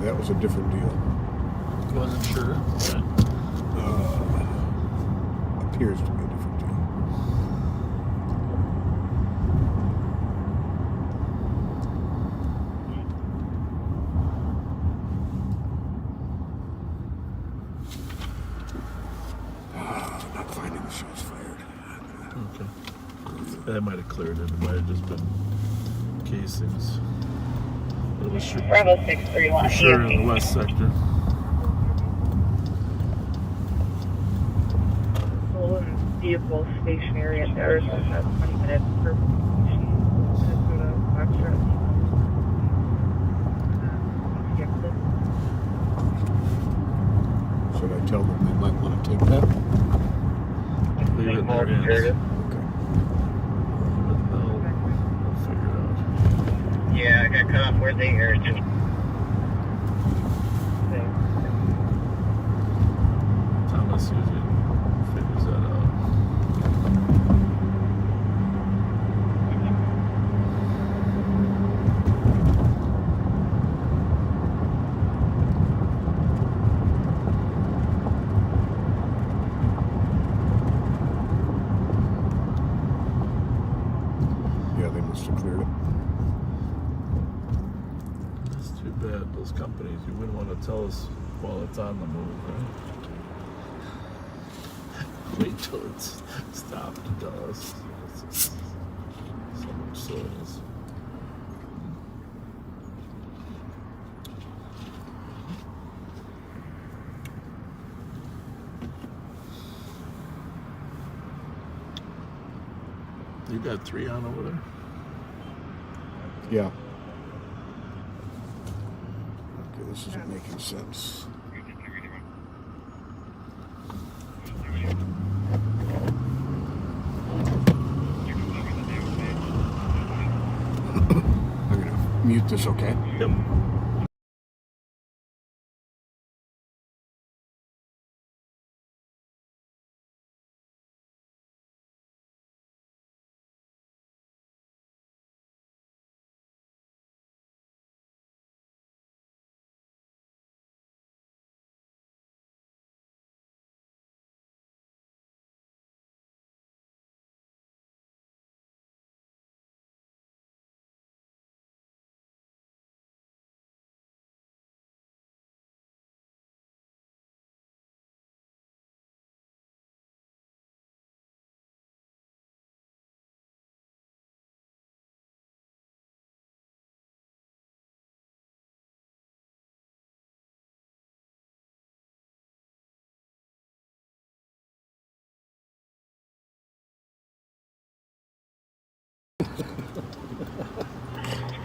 That was a different deal. Wasn't sure. Appears to be a different deal. Not finding the shots fired. Okay. That might have cleared it. It might have just been casings. It was sure, Bravo 631. sure in the west sector. Stolen vehicle stationary at the Arizona at 20 minutes per Minnesota Foxtrot. Should I tell them they might want to take that? Leave it in their hands. Okay. They'll figure it out. Yeah, I got cut off where they are. Just Tom see if it figures that out. Yeah, they must have cleared it. That's too bad. Those companies, you wouldn't want to tell us while it's on the move, right? Wait till it's stopped to tell us. So much silliness. You got 3 on over there? Yeah. Okay, this isn't making sense. I'm gonna mute this, okay? Yep.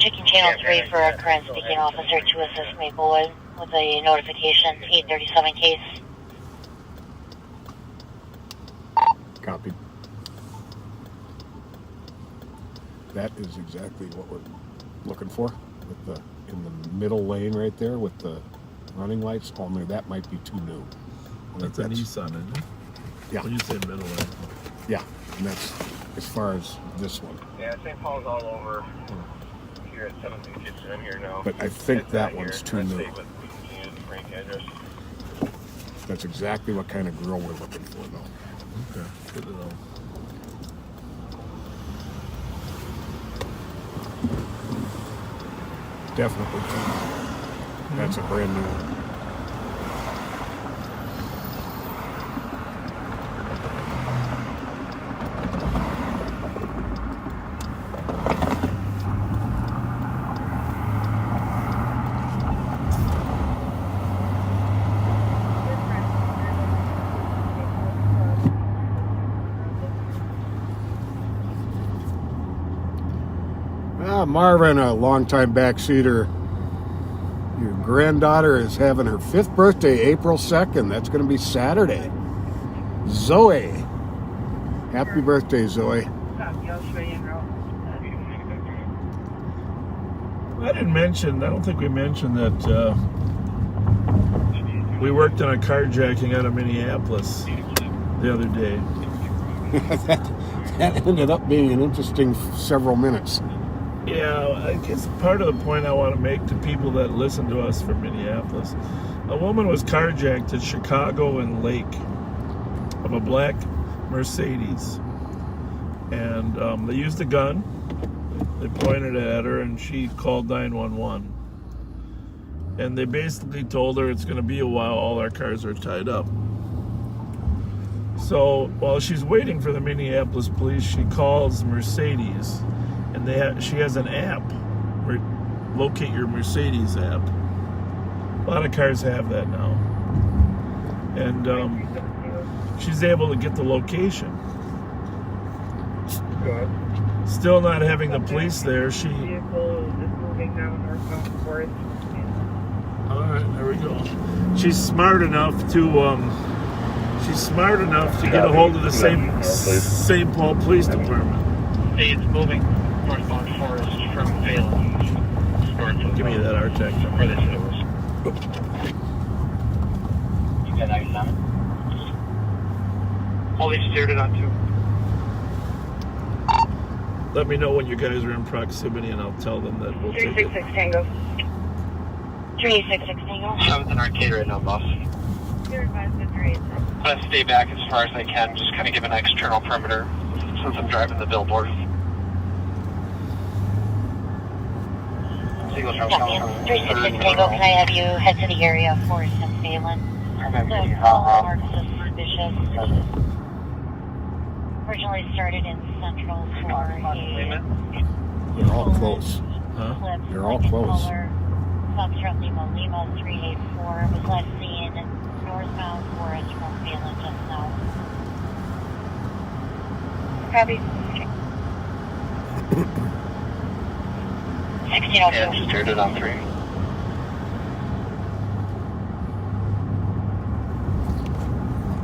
Checking channel 3 for a current speaking officer to assist Maplewood with a notification 837 case. Copy. That is exactly what we're looking for. With the in the middle lane right there with the running lights. Only that might be too new. That's a Nissan, isn't it? Yeah. When you say middle lane. Yeah, and that's as far as this one. Yeah, St. Paul's all over. Here at 17 Kitchen, I'm here now. But I think that one's too new. That's exactly what kind of grill we're looking for, though. Okay, good to know. Definitely too new. That's a brand new one. Marvin, a longtime backseater. Your granddaughter is having her 5th birthday, April 2nd. That's going to be Saturday. Zoe. Happy birthday, Zoe. I don't think we mentioned that we worked on a carjacking out of Minneapolis the other day. that ended up being an interesting several minutes. Yeah, I guess part of the point I want to make to people that listen to us from Minneapolis, a woman was carjacked at Chicago and Lake of a black Mercedes. And they used a gun. They pointed it at her and she called 911. And they basically told her it's going to be a while, all our cars are tied up. So while she's waiting for the Minneapolis police, she calls Mercedes. And she has an app, Locate Your Mercedes app. A lot of cars have that now. And she's able to get the location. Good. Still not having the police there, she... Vehicle is moving down northbound Forest. Alright, there we go. She's smart enough to get a hold of the St. Paul Police Department. Hey, it's moving northbound Forest from Pavilion. Give me that RTEC number. You got ice on it? Oh, they steered it on two. Let me know when you guys are in proximity, and I'll tell them that we'll take it. 366 Tango. 366 Tango. I'm at an arcade right now, boss. You're advised at 386. I'm going to stay back as far as I can, just kind of give an external perimeter since I'm driving the billboard. Seagulls from Copy. 366 Tango, can I have you head to the area of Forest and Phelan? The call marks suspicious. Originally started in Central Florida. They're all close. Huh? They're all close. Foxtrot Lima Lima 384 was last seen northbound Forest from Phelan just now. Copy. 1602. Yeah, steered it on 3.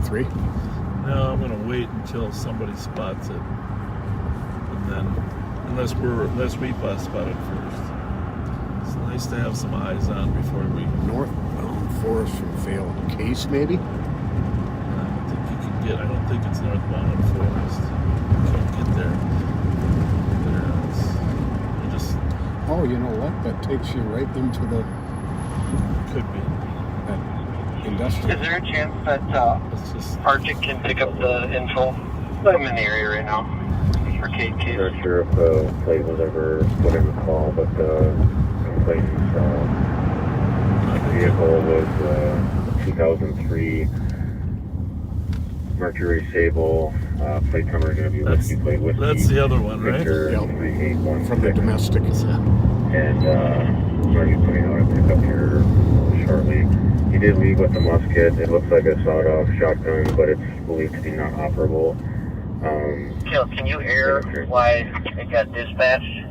Three. No, I'm gonna wait until somebody spots it, and then unless we spot it first. It's nice to have some eyes on before we. Northbound Forest from Phelan. Case, maybe? I don't think you can get. I don't think it's northbound Forest. You can't get there. You just Oh, you know what? That takes you right into the could be. industrial. Is there a chance that It's just. Arctic can pick up the info? I'm in the area right now. Arcade case. I'm not sure if the plate was ever put in the call, but the complainant's vehicle was 2003 Mercury Sable. Plate number going to be Whiskey Plate Whiskey. That's the other one, right? Victor Yep. 3816. From the domestic. And I'm going to be putting out a pickup here shortly. He did leave with the musket. It looks like a sawed-off shotgun, but it's believed to be not operable. Kill, can you air why it got dispatched?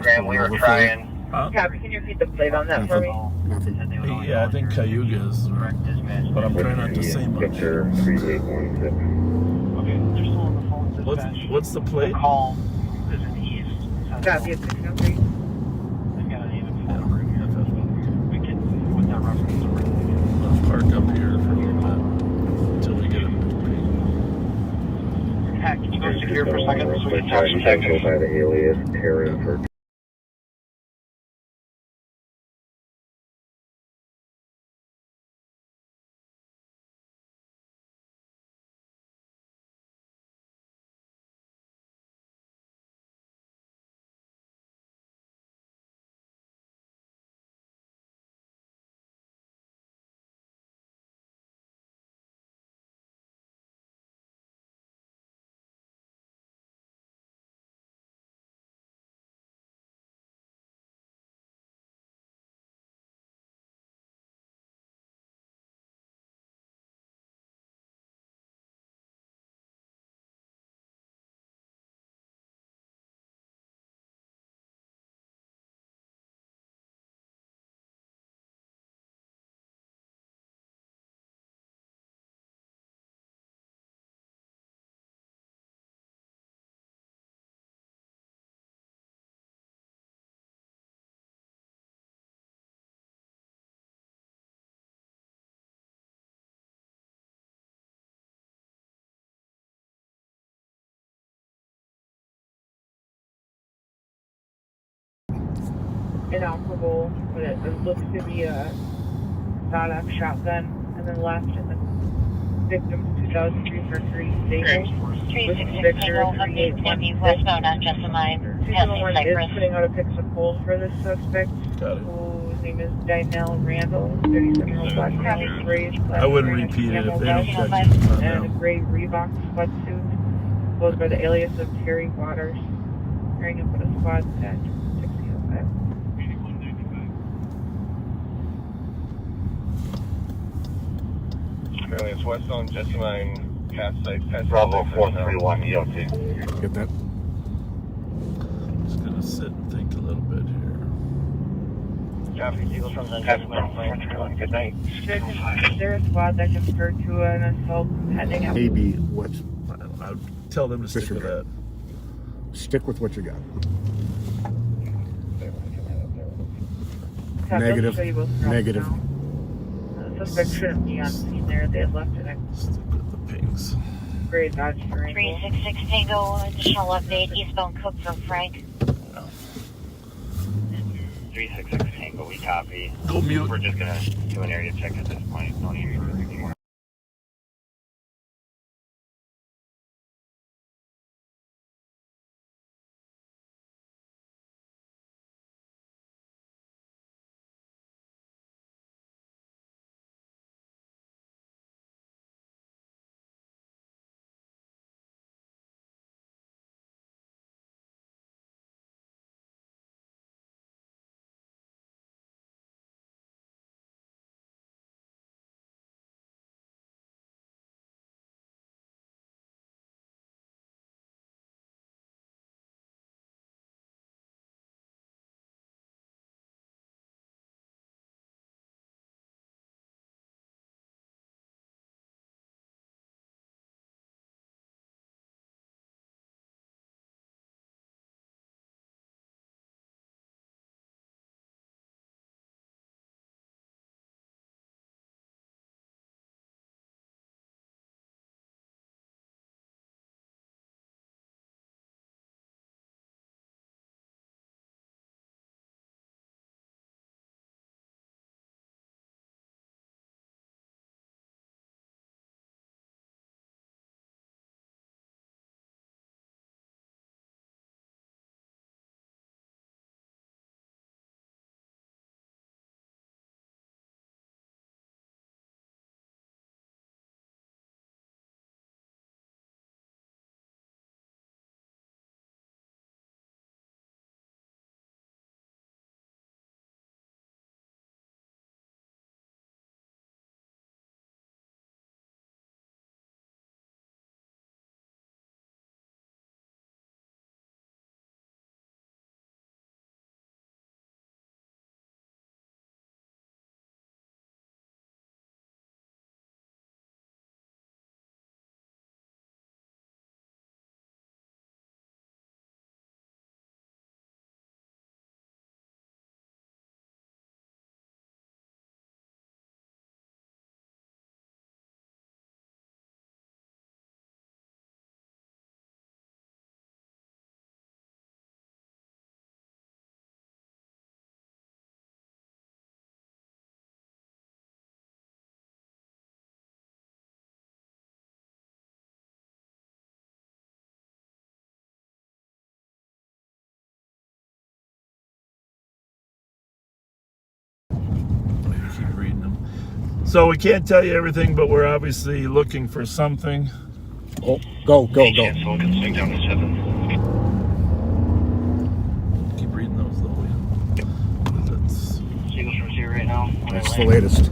Graham, we were trying. Copy, can you repeat the plate on that for me? Nothing. Yeah, I think Cayuga is, but I'm trying not to say much. Victor 3816. Okay, they're still on the phone. What's the plate? Call is in the east. Copy, it's 603. They've got an even phone number here. We can, with that reference, Let's park up here for a little bit until we get him. Pat, can you go secure for a second so we can Go talk some tactics? by the alias Terran for Inoperable, but it looks to be a sawed-off shotgun, and then left in the victim's 2003 Mercury Sable. 366 Tango, update Namby westbound on Jessamine, passing 201 is Cypress. putting out a picks of poles for this suspect, Got it. whose name is Dynell Randall, 37-year-old black male, gray. I wouldn't repeat it if they don't catch it. And a gray Reebok sweatsuit, goes by the alias of Terry Waters, carrying up at a squad at 1605. It's west on Jessamine, pass site, pass Bravo 431 EOT. Get that? Just gonna sit and think a little bit here. Traffic Eagles from the Jessamine 431. Good night. Is there a squad that can refer to an assault pending at Maybe what's I'll tell them to stick with that. stick with what you got. Negative. Negative. The suspect shouldn't be on scene there. They had left it. Stick with the pings. Gray Dodge Durango. 366 Tango, additional update, eastbound Cook from Frank. 366 Tango, we copy. Go mute. We're just gonna do an area check at this point. No need for anything more. Keep reading them. So we can't tell you everything, but we're obviously looking for something. Oh, go. Someone can swing down to 7. Keep reading those though. That's Signals from 0 right now. That's the latest.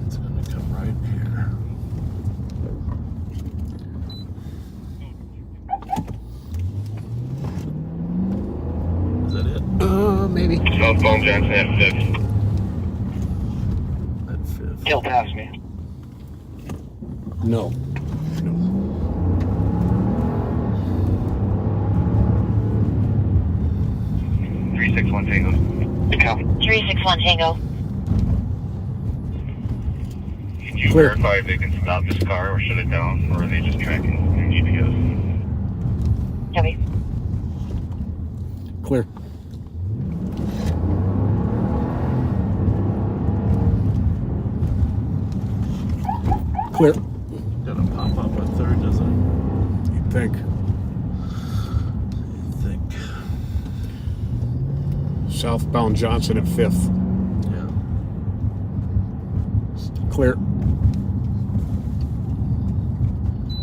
it's gonna come right here. Is that it? Maybe. Southbound Johnson at 5th. At 5th. He'll pass me. No. 361 Tango. 361 Tango. Can you Clear. verify if they can stop this car or shut it down, or are they just tracking your GPS? Copy. Clear. Clear. Gotta pop up a third, doesn't it? You'd think. Southbound Johnson at 5th. Yeah. Clear.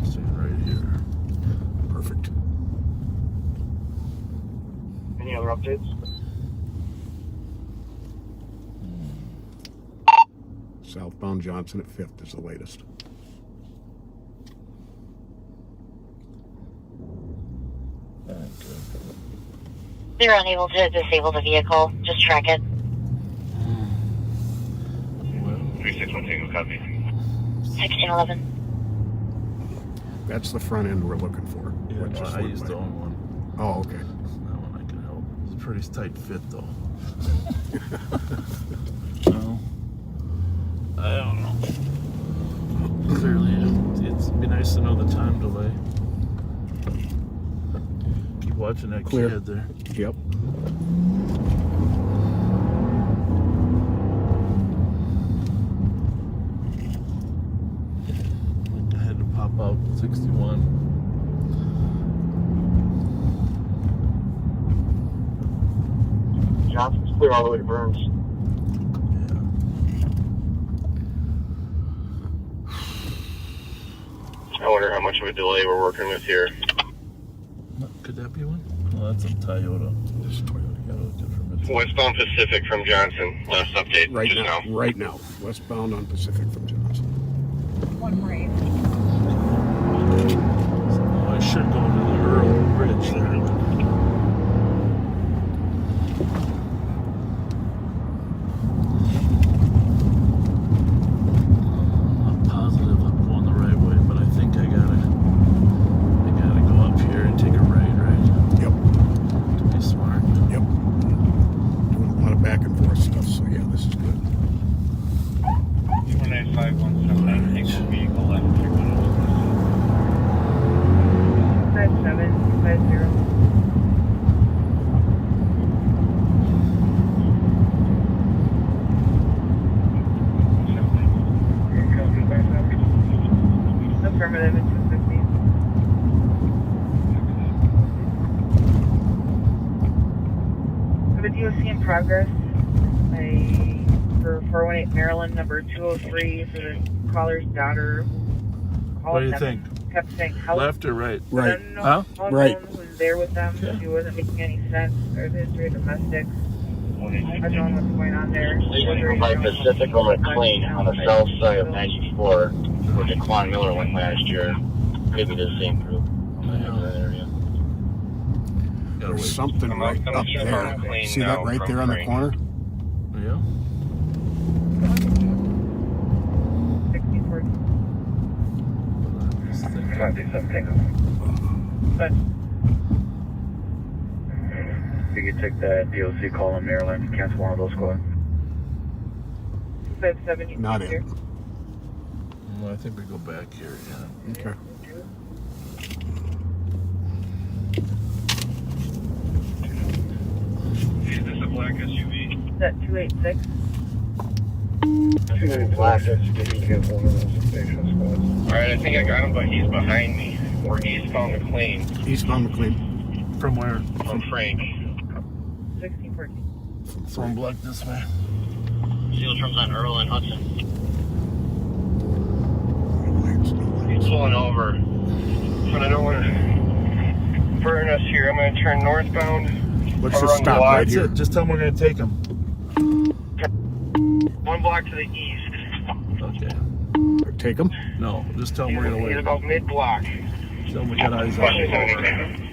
Staying right here. Perfect. Any other updates? Southbound Johnson at 5th is the latest. They're unable to disable the vehicle. Just track it. 361 Tango, copy. 1611. That's the front end we're looking for. Yeah, which is I what used my- the wrong one. Oh, okay. That one I pretty tight fit though. No, I don't know. Clearly, it'd be nice to know the time delay. Keep watching that Clear. kid there. Yep. I had to pop out 61. Johnson's clear all the way to Burns. I wonder how much of a delay we're working with here. Could that be one? Well, that's a Toyota. This is Toyota. Westbound Pacific from Johnson. Last update Right just now. now. Right now. Westbound on Pacific from Johnson. Oh, I should go to the Earl Bridge there. I'm not positive I'm going the right way, but I think I gotta go up here and take a right? Yep. To be smart. Yep. Doing a lot of back and forth stuff, so yeah, this is good. 295-179, take your vehicle left. 5750. Affirmative at 250. I have a DOC in progress. For 418 Maryland, number 203 for the caller's daughter. What do you think? Kept saying help. Left or right? Right. Huh? Right. Who was there with them. Okay. She wasn't making any sense. There's a history of domestics. I don't know what's going on there. Leaving by Pacific or McLean on the south side of 94, where Daquan Miller went last year. Maybe the same group. That area. Gotta There's wait. something right up there. See that right there on the corner? Yeah. 64. This thing. 57 But You could take that DOC call in Maryland, cancel one of those squads. 257. Not here. it. Well, I think we go back here. Yeah. Okay. Is this a black SUV? Is that 286? Black. Alright, I think I got him, but he's behind me. We're eastbound McLean Eastbound McLean. From where? from Frank. 1614. So I'm blocked this way. Seal trims on Earl and Hudson. No lights, no He's lights. pulling over. But I don't want to burn us here. I'm going to turn northbound. Let's Around just the stop lot. right That's here. it. Just tell them we're gonna take them. 1 block to the east. Okay. Take them. No, just tell them we're gonna He's wait. about mid-block. Tell them we got eyes on them.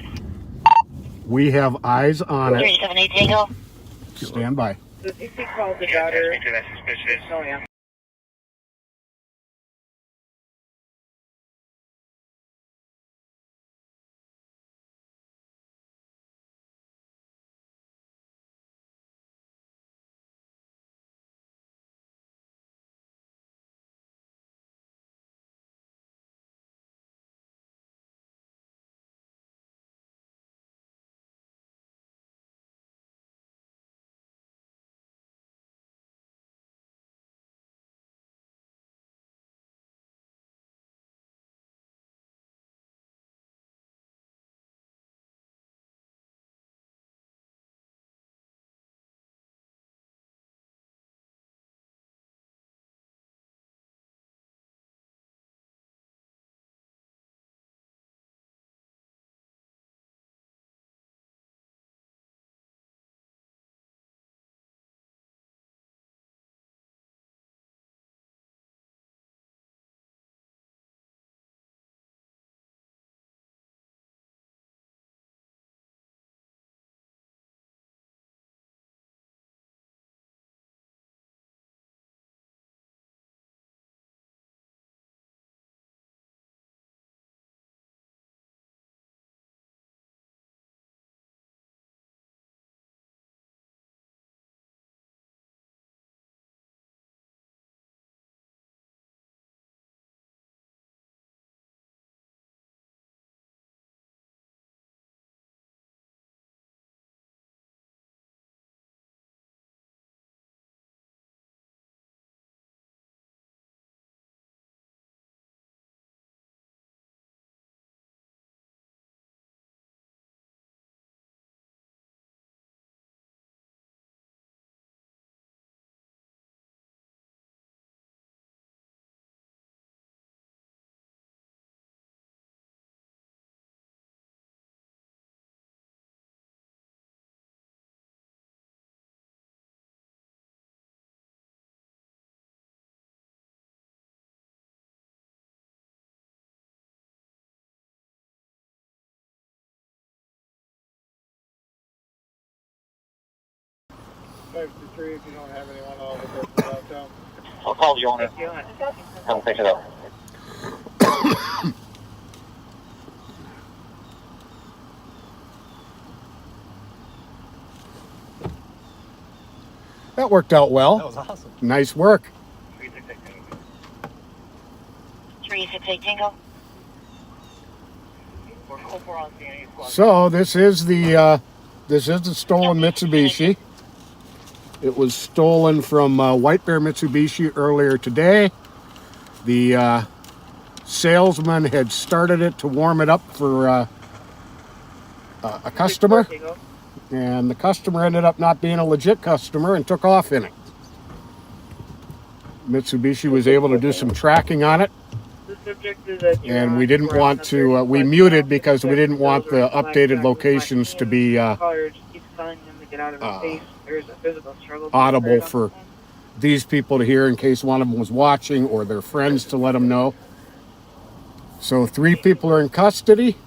We have eyes on it. 378 Tango. Stand by. So if he called the daughter, That's suspicious. oh yeah. 523 if you don't have anyone all the person out down. I'll call the owner. Come pick it up. That worked out well. That was awesome. Nice work. 368 Tango. So this is the stolen Mitsubishi. It was stolen from White Bear Mitsubishi earlier today. The salesman had started it to warm it up for a customer, and the customer ended up not being a legit customer and took off in it. Mitsubishi was able to do some tracking on it, and we didn't want to, we muted because we didn't want the updated locations to be audible for these people to hear in case one of them was watching or their friends to let them know. So 3 people are in custody.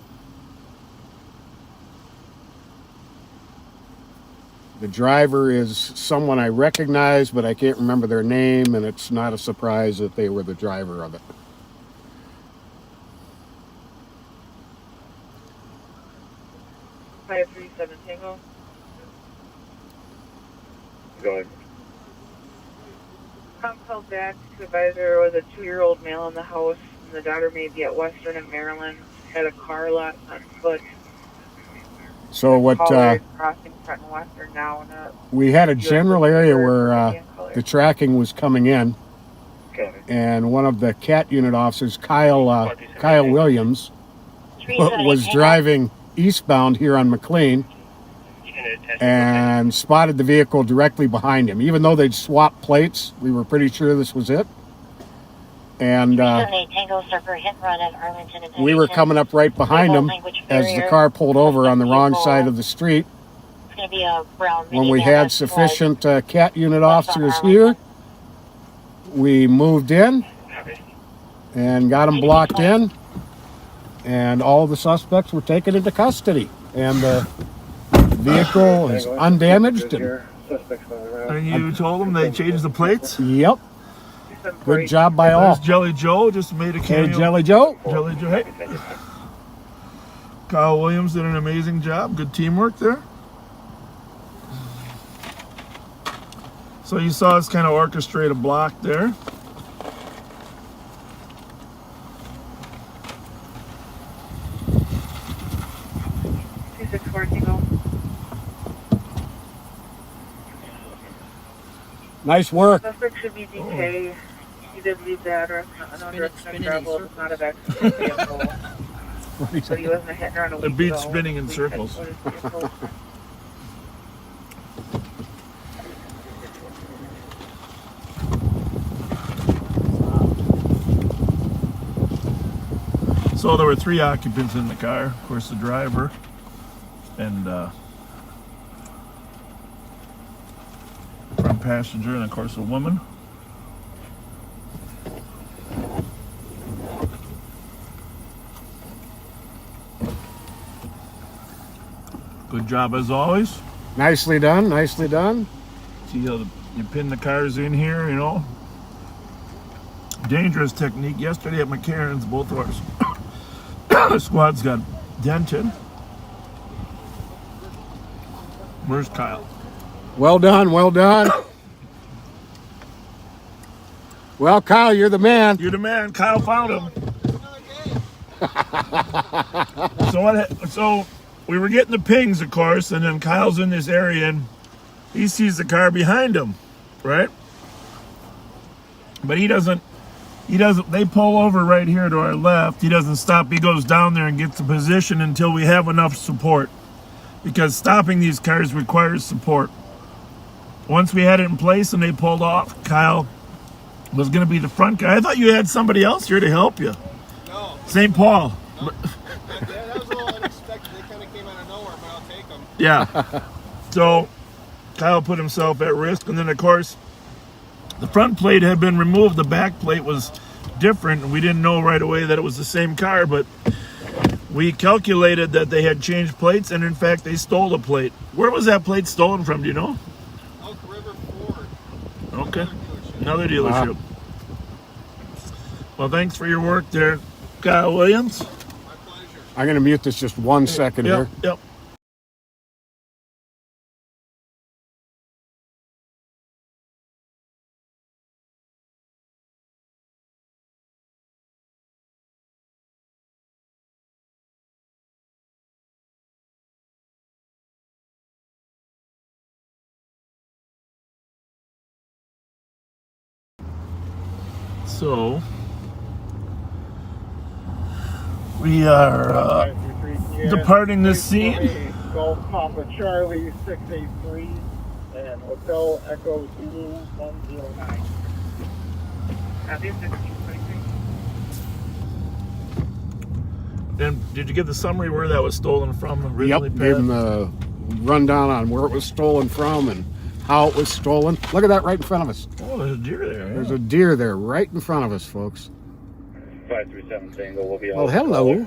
The driver is someone I recognize, but I can't remember their name, and it's not a surprise that they were the driver of it. Five 37 Tango. Go ahead. Tom called back to advise there was a 2-year-old male in the house, and the daughter may be at Western and Maryland. Had a car lot on foot. So what Crossing front and Western now. we had a general area where the tracking was coming in, and one of the CAT unit officers, Kyle Williams, was driving eastbound here on McLean and spotted the vehicle directly behind him. Even though they'd swapped plates, we were pretty sure this was it. And we were coming up right behind him as the car pulled over on the wrong side of the street. When we had sufficient CAT unit officers here, we moved in and got them blocked in, and all the suspects were taken into custody. And the vehicle is undamaged. And you told them they changed the plates? Yep. Good job by all. There's Jelly Joe just made a cameo. Hey, Jelly Joe. Jelly Joe. Hey. Kyle Williams did an amazing job. Good teamwork there. So you saw us kind of orchestrate a block there. Nice work. Suspect should be DK. He did leave the address on direct travel. It's not a vaccinated vehicle. But he wasn't hitting around a week It beats ago. spinning in circles. So there were 3 occupants in the car. Of course, the driver and front passenger, and of course a woman. Good job as always. Nicely done, nicely done. See how you pin the cars in here, you know. Dangerous technique. Yesterday at McCarran's, both of our squads got dented. Where's Kyle? Well done, well done. Well, Kyle, you're the man. You're the man. Kyle found him. So we were getting the pings, of course, and then Kyle's in this area and he sees the car behind him, right? But he doesn't, they pull over right here to our left. He doesn't stop. He goes down there and gets the position until we have enough support, because stopping these cars requires support. Once we had it in place and they pulled off, Kyle was going to be the front guy. I thought you had somebody else here to help you. No. St. Paul. No. That was a little unexpected. They kind of came out of nowhere, but I'll take them. Yeah. So Kyle put himself at risk. And then, of course, the front plate had been removed. The back plate was different. We didn't know right away that it was the same car, but we calculated that they had changed plates, and in fact, they stole the plate. Where was that plate stolen from? Do you know? Elk River Okay. Another dealership. Well, thanks for your work there, Kyle Williams. I'm going to mute this just 1 second here. Yep. So we are departing this scene. Golf Papa Charlie 683 and Hotel Echo 2109. And did you get the summary where that was stolen from originally? Yep, gave them the rundown on where it was stolen from and how it was stolen. Look at that right in front of us. Oh, there's a deer there. There's a deer there right in front of us, folks. 537 Tango will be Well, hello.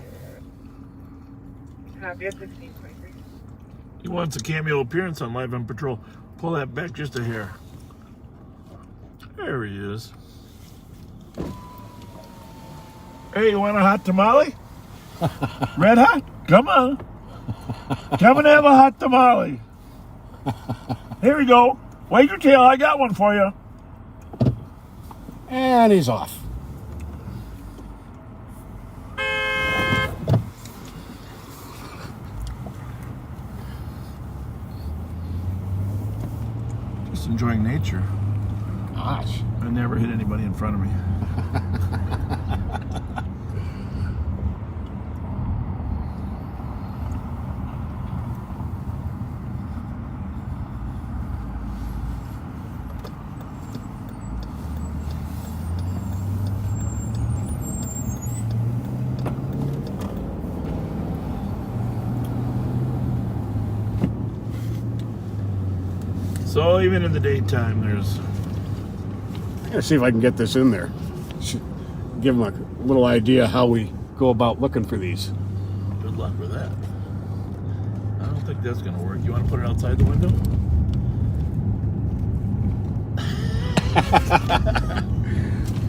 He wants a cameo appearance on Live on Patrol. Pull that back just a hair. There he is. Hey, you want a hot tamale? Red hot? Come on. Come and have a hot tamale. Here we go. Wag your tail. I got one for you. And he's off. Just enjoying nature. Gosh. I never hit anybody in front of me. So even in the daytime, there's... I'm going to see if I can get this in there. Give them a little idea how we go about looking for these. Good luck with that. I don't think that's going to work. You want to put it outside the window?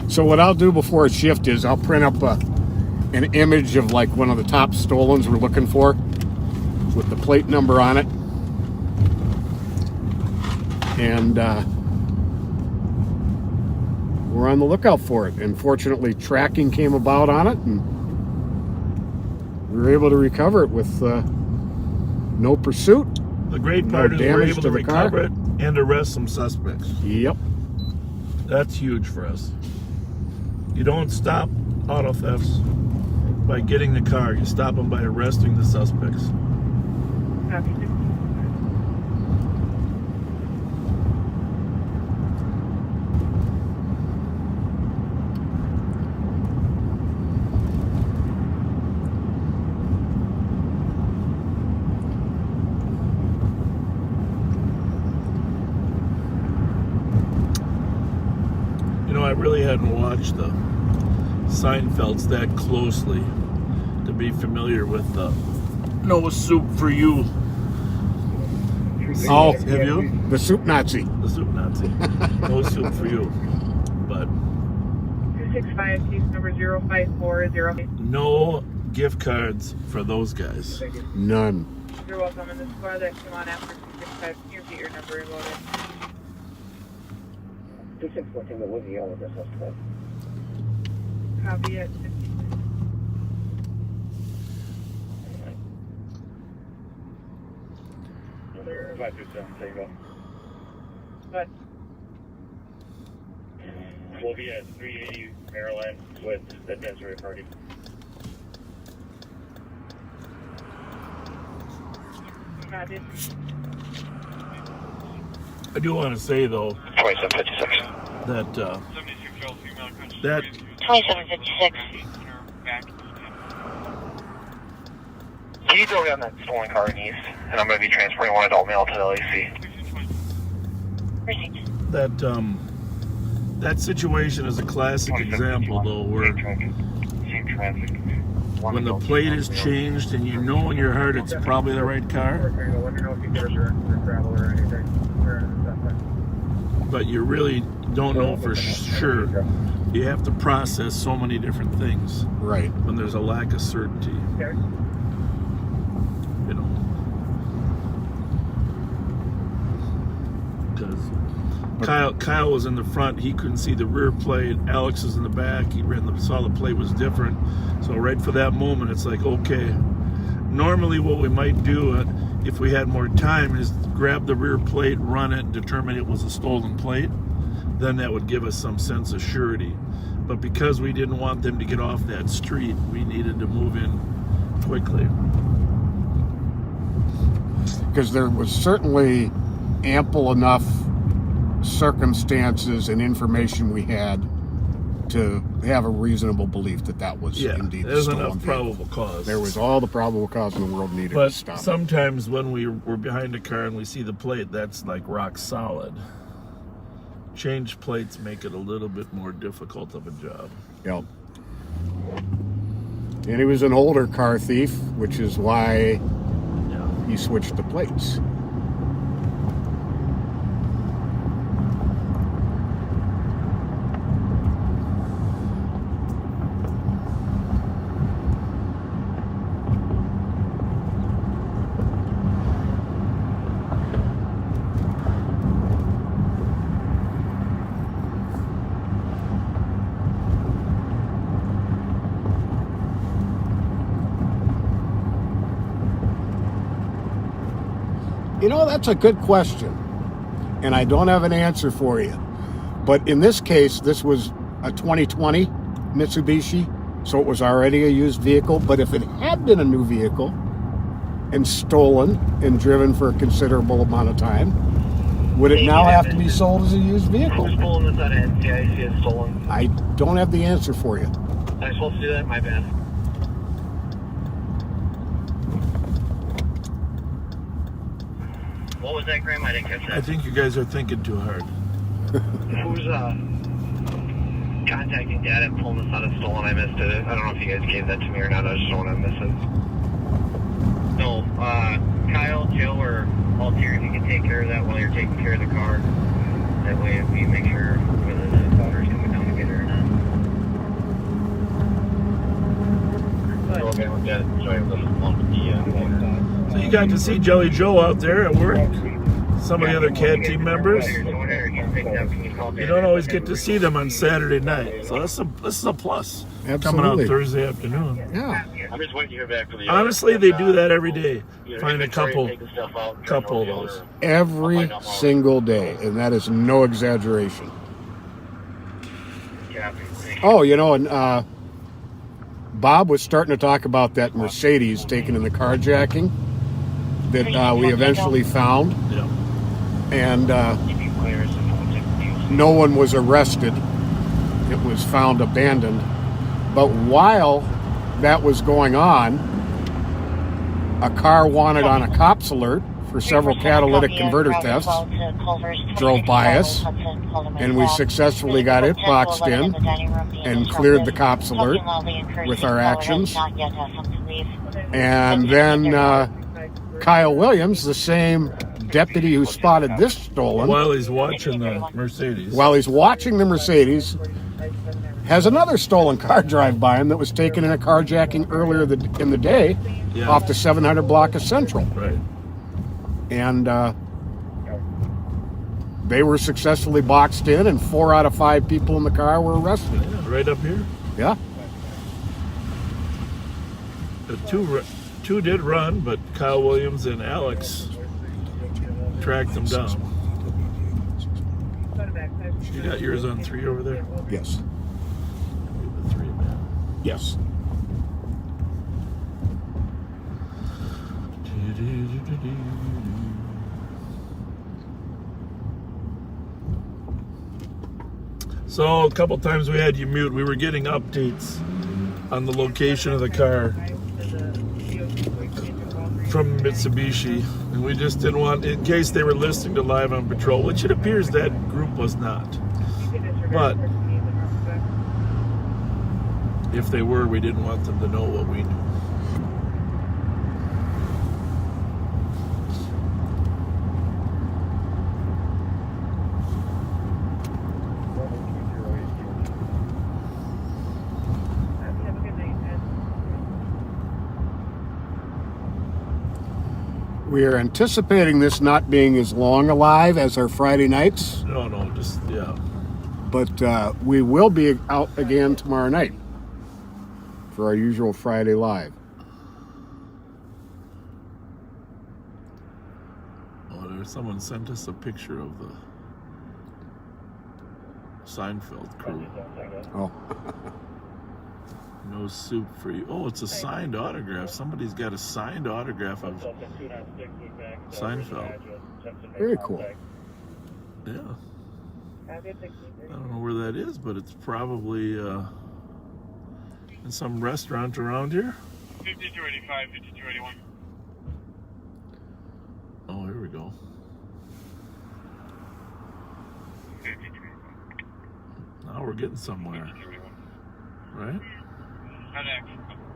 So what I'll do before a shift is I'll print up an image of like one of the top stolens we're looking for with the plate number on it. And we're on the lookout for it. And fortunately, tracking came about on it, and we were able to recover it with no pursuit. The great part is we're able to recover car. it and arrest some suspects. Yep. That's huge for us. You don't stop auto thefts by getting the car. You stop them by arresting the suspects. I really hadn't watched the Seinfelds that closely to be familiar with the No Soup for You. Oh, have you? The Soup Nazi. The Soup Nazi. No Soup for You. But 265, case number 05408. no gift cards for those guys. None. You're welcome. In this car that came on after 265, can you repeat your number and load it? 2614 that was the yellow this suspect. Copy it. 527 Tango. But We'll be at 380 Maryland with the Desiree party. copy. I do want to say though 2756. that 2756. Can you throw me on that stolen car in East? And I'm going to be transporting one adult male to the LAC. Receipt. that situation is a classic example though where when the plate is changed and you know in your heart it's probably the right car, but you really don't know for sure. You have to process so many different things. Right. When there's a lack of certainty. You know. Because Kyle was in the front. He couldn't see the rear plate. Alex is in the back. He saw the plate was different. So right for that moment, it's like, okay. Normally what we might do if we had more time is grab the rear plate, run it, determine it was a stolen plate. Then that would give us some sense of surety. But because we didn't want them to get off that street, we needed to move in quickly. Because there was certainly ample enough circumstances and information we had to have a reasonable belief that was indeed the stolen enough vehicle. probable cause. There was all the probable cause in the world needed to stop. But sometimes when we were behind a car and we see the plate, that's like rock solid. Change plates make it a little bit more difficult of a job. Yep. And he was an older car thief, which is why he switched the plates. You know, that's a good question, and I don't have an answer for you. But in this case, this was a 2020 Mitsubishi, so it was already a used vehicle. But if it had been a new vehicle and stolen and driven for a considerable amount of time, would it now have to be sold as a used vehicle? Stolen is that NCIC is stolen. I don't have the answer for you. I'm supposed to do that? My bad. What was that, Graham? I didn't catch that. I think you guys are thinking too hard. Who's contacting Dad and pulling this out of stolen? I missed it. I don't know if you guys gave that to me or not. I just don't want to miss it. No, Kyle, Joe, or Altier, if you can take care of that while you're taking care of the car. That way we make sure whether the daughter's coming down to get her or not. Okay, we're good. Sorry, I'm along with the So you got to see Jelly Joe out there at work. Some of the other CAD team members. You don't always get to see them on Saturday night. So this is a plus. Absolutely. Coming out Thursday afternoon. Yeah. I'm just waiting to hear back from the Honestly, they do that every day. Find a couple of those. Every single day, and that is no exaggeration. Oh, you know, and Bob was starting to talk about that Mercedes taken in the carjacking that we eventually found. Yeah. And no one was arrested. It was found abandoned. But while that was going on, a car wanted on a cops alert for several catalytic converter thefts drove by us, and we successfully got it boxed in and cleared the cops alert with our actions. And then Kyle Williams, the same deputy who spotted this stolen, while he's watching the Mercedes, has another stolen car drive by him that was taken in a carjacking earlier in the day off the 700 block of Central. Right. And they were successfully boxed in, and 4 out of 5 people in the car were arrested. Yeah, right up here. Yeah. The two did run, but Kyle Williams and Alex tracked them down. You got yours on 3 over there? Yes. The 3, man. Yes. So a couple times we had you mute. We were getting updates on the location of the car from Mitsubishi, and we just didn't want, in case they were listening to Live on Patrol, which it appears that group was not. But if they were, we didn't want them to know what we knew. We are anticipating this not being as long a live as our Friday nights. No, just, yeah. But we will be out again tomorrow night for our usual Friday live. Oh, someone sent us a picture of the Seinfeld crew. Oh. No soup for you. Oh, it's a signed autograph. Somebody's got a signed autograph of Seinfeld. Very cool. Yeah. I don't know where that is, but it's probably in some restaurant around here. 5285, 5281. Oh, here we go. Now we're getting somewhere. Right?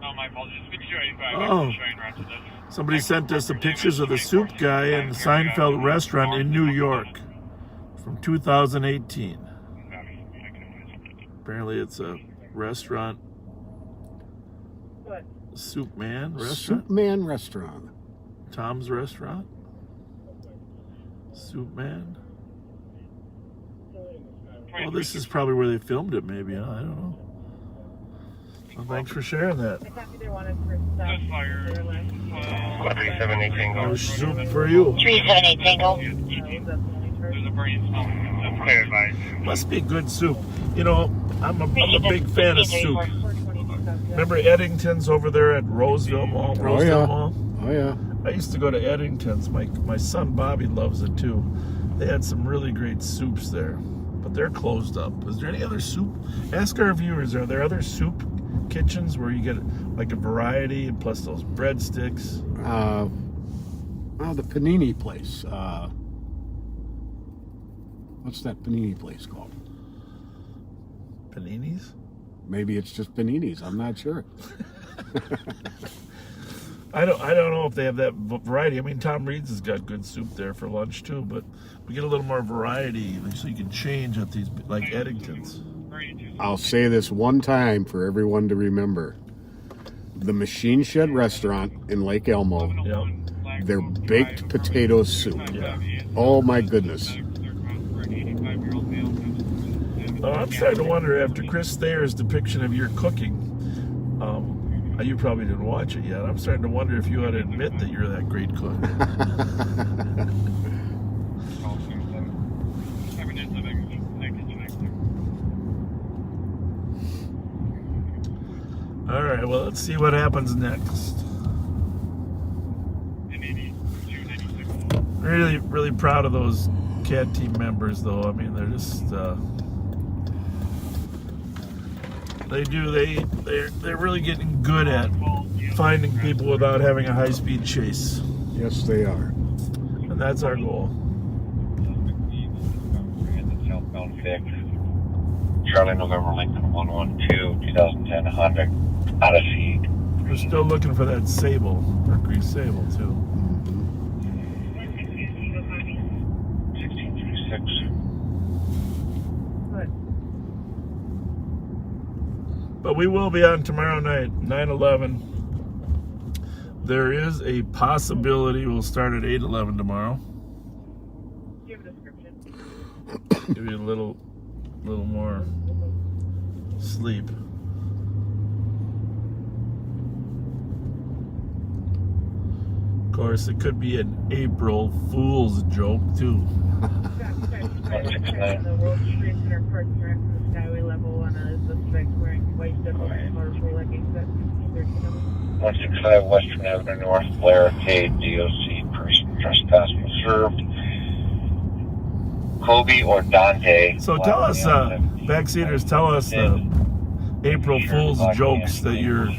Oh, my apologies. 5285. Oh. Somebody sent us the pictures of the soup guy in the Seinfeld restaurant in New York from 2018. Apparently it's a restaurant. What? Soup Man restaurant? Soup Man Restaurant. Tom's Restaurant? Soup Man? Well, this is probably where they filmed it, maybe, huh? I don't know. Well, thanks for sharing that. I thought they wanted for stuff. 378 Tango. No soup for you. 378 Tango. There's a brain smell. That's clear advice. Must be good soup. You know, I'm a big fan of soup. Remember Eddington's over there at Roseville Mall? Roseville Mall? Oh, yeah. I used to go to Eddington's. My son Bobby loves it too. They had some really great soups there, but they're closed up. Is there any other soup? Ask our viewers, are there other soup kitchens where you get like a variety plus those breadsticks? Well, the panini place. What's that panini place called? Paninis? Maybe it's just paninis. I'm not sure. I don't know if they have that variety. I mean, Tom Reed's has got good soup there for lunch too, but we get a little more variety so you can change at these, like Eddington's. I'll say this one time for everyone to remember. The Machine Shed Restaurant in Lake Elmo, Yep. their baked potato soup. Yeah. Oh my goodness. Oh, I'm starting to wonder, after Chris Thayer's depiction of your cooking, you probably didn't watch it yet. I'm starting to wonder if you ought to admit that you're that great cook. All right, well, let's see what happens next. Really, really proud of those CAT team members, though. I mean, they're just... They're really getting good at finding people without having a high-speed chase. Yes, they are. And that's our goal. Southbound 6. Charlie November Lincoln 112, 2010 Honda Odyssey. We're still looking for that Sable, Mercury Sable, too. 1636. But we will be on tomorrow night, 9/11. There is a possibility we'll start at 8/11 tomorrow. Do you have a description? Give you a little more sleep. Of course, it could be an April Fool's joke, too. The World Trade Center parts are from the skyway level on a suspect wearing white deckles and colorful leggings at 1613. 165 Western Avenue North, Blair, Cade, DOC, person trespass was served. Kobe or Dante. So tell us, backseaters, tell us April Fool's jokes that you're...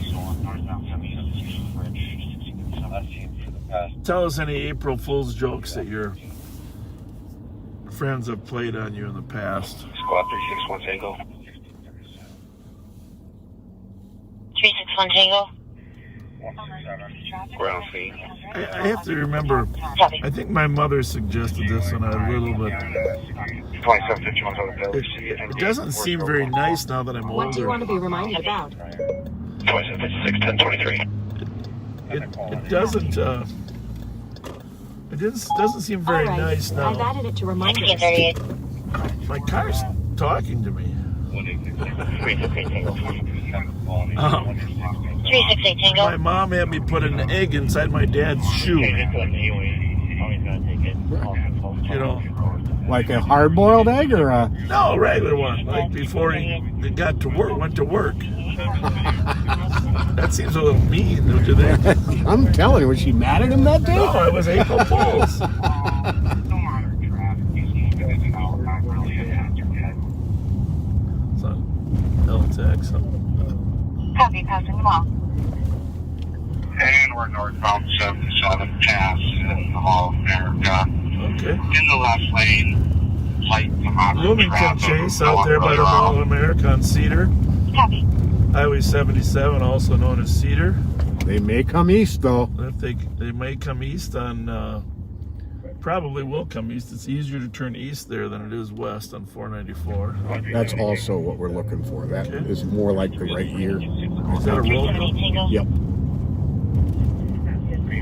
Tell us any April Fool's jokes that your friends have played on you in the past. Squad 361 Tango. 361 Tango. Ground feet. I have to remember, I think my mother suggested this when I was little, but 2751 it doesn't seem very nice now that I'm older. What do you want to be reminded about? 2756 1023. It doesn't, doesn't seem very nice now. I've added it to reminders. 1638. My car's talking to me. 368 Tango. My mom had me put an egg inside my dad's shoe. You know, Like a hard-boiled egg or a... no, a regular one. Like before he got to work, went to work. That seems a little mean, don't you think? I'm telling you, was she mad at him that day? No, it was April Fools. It's on LTX. Copy, passing them all. And we're northbound 77 pass in the Mall of America. Okay. In the left lane, light to moderate Bloomington traffic. Chase out there by the Mall of America on Cedar. Copy. Highway 77, also known as Cedar. They may come east, though. If they may come east on, probably will come east. It's easier to turn east there than it is west on 494. That's also what we're looking for. That is more like the right year. Is that a roll? 378 Tango. Yep.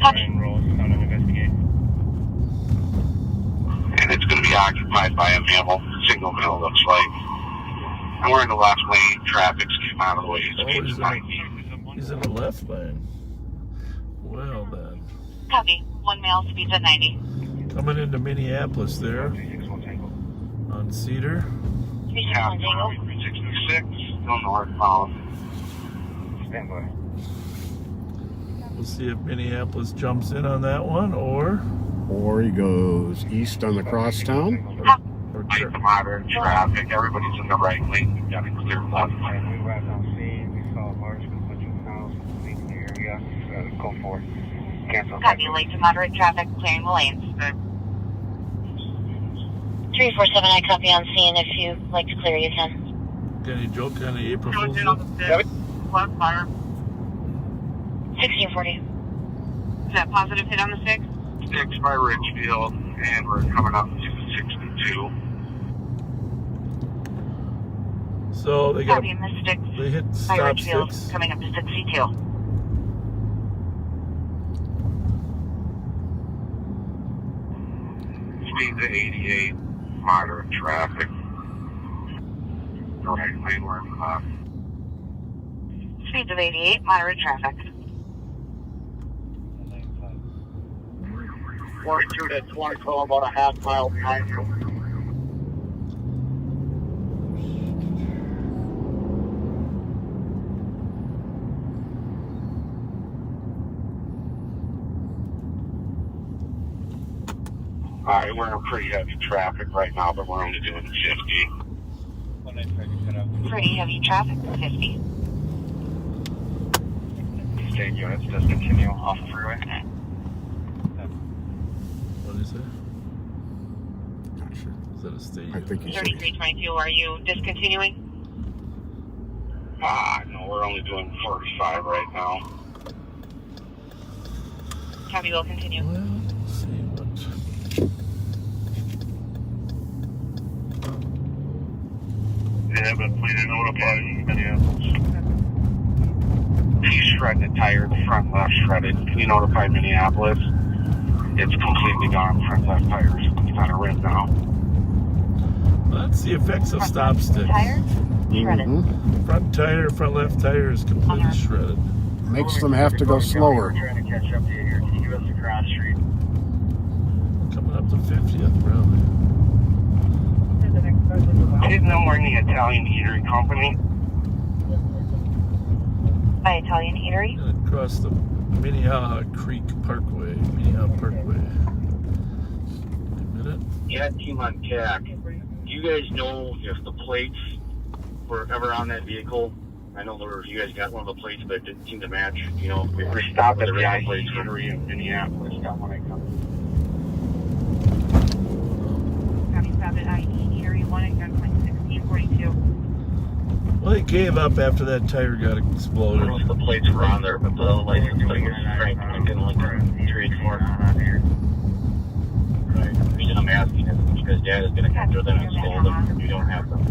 Copy. And it's going to be occupied by a male, single male, looks like. And we're in the left lane. Traffic's getting out of the way. He's in the left lane. Well then. Copy. One male, speeds at 90. Coming into Minneapolis there on Cedar. 361 Tango. 366, still northbound. Stand by. We'll see if Minneapolis jumps in on that one or Or he goes east on the crosstown. Light to moderate traffic. Everybody's in the right lane. We've got a clear left lane. We arrived on scene. We saw a large converging house in the area. Go for it. Cancel. Copy. Light to moderate traffic, clearing the lanes. 347, I copy on scene. If you'd like to clear, you can. got any joke on the April Fool's? Flat fire. 1640. Is that positive hit on the 6? 6 by Richfield, and we're coming up to 62. So they got Copy. Mystic. they hit By stop Richfield, 6. coming up to 62. Speed to 88. Moderate traffic. The right lane, we're in the left. Speeds of 88, moderate traffic. 42 to 20, about a half mile behind you. Alright, we're in pretty heavy traffic right now, but we're only doing 50. Pretty heavy traffic, 50. State units discontinue off the freeway. What is it? Not sure. Is that a state? I think he said 3322, are you discontinuing? No, we're only doing 45 right now. Copy, will continue. Well, let's see what. They haven't please notify Minneapolis. He's shredding the tire, the front left shredded. Can you notify Minneapolis? It's completely gone. Front left tires. It's on a rim now. That's the effects of stop sticks. Tire? Shredded. Front tire, front left tire is completely shredded. makes them have to go slower. We're trying to catch up to you here. Can you give us the cross street? Coming up to 50th, probably. Didn't know we're in the Italian Eatery Company. By Italian Eatery? And across the Minnehaha Creek Parkway. Minnehaha Parkway. Wait a minute. Yeah, team on CAC. Do you guys know if the plates were ever on that vehicle? I know you guys got one of the plates, but it didn't seem to match. You know, We stopped at the Eatery in Minneapolis. got one I come. Copy, stop at IE Eatery 1 at gunpoint 1642. Well, they gave up after that tire got I don't exploded. know if the plates were on there, but the license plate was Frank. I didn't like to trade for it. Right. The reason I'm asking is because Dad is going to enter them and stole them if you don't have them.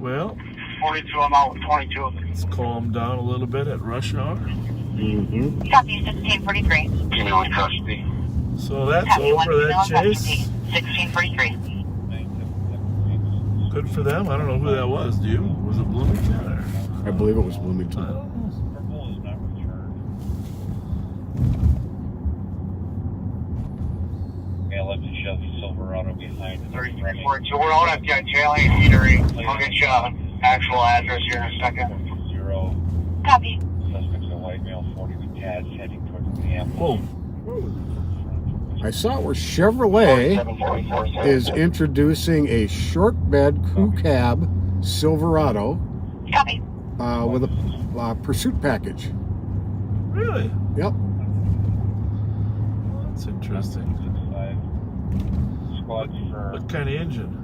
Well, 22, I'm out with 22. let's calm down a little bit at rush hour. Mm-hmm. Copy 1643. Female in custody. So that's Copy, one over that female in chase. custody. 1643. Good for them. I don't know who that was. Do you? Was it Bloomington? Or? I believe it was I Bloomington. don't know. Purple is not returned. Male left the Chevy Silverado behind. 3342. We're out at JLA Eatery. I'll get you actual address here in a second. 0. Copy. Suspect's a white male, 40 with tabs, heading towards Minneapolis. Whoa. I saw where Chevrolet 744. is introducing a short bed crew cab Silverado Copy. with a pursuit package. Really? Yep. That's interesting. Squad for What kind of engine?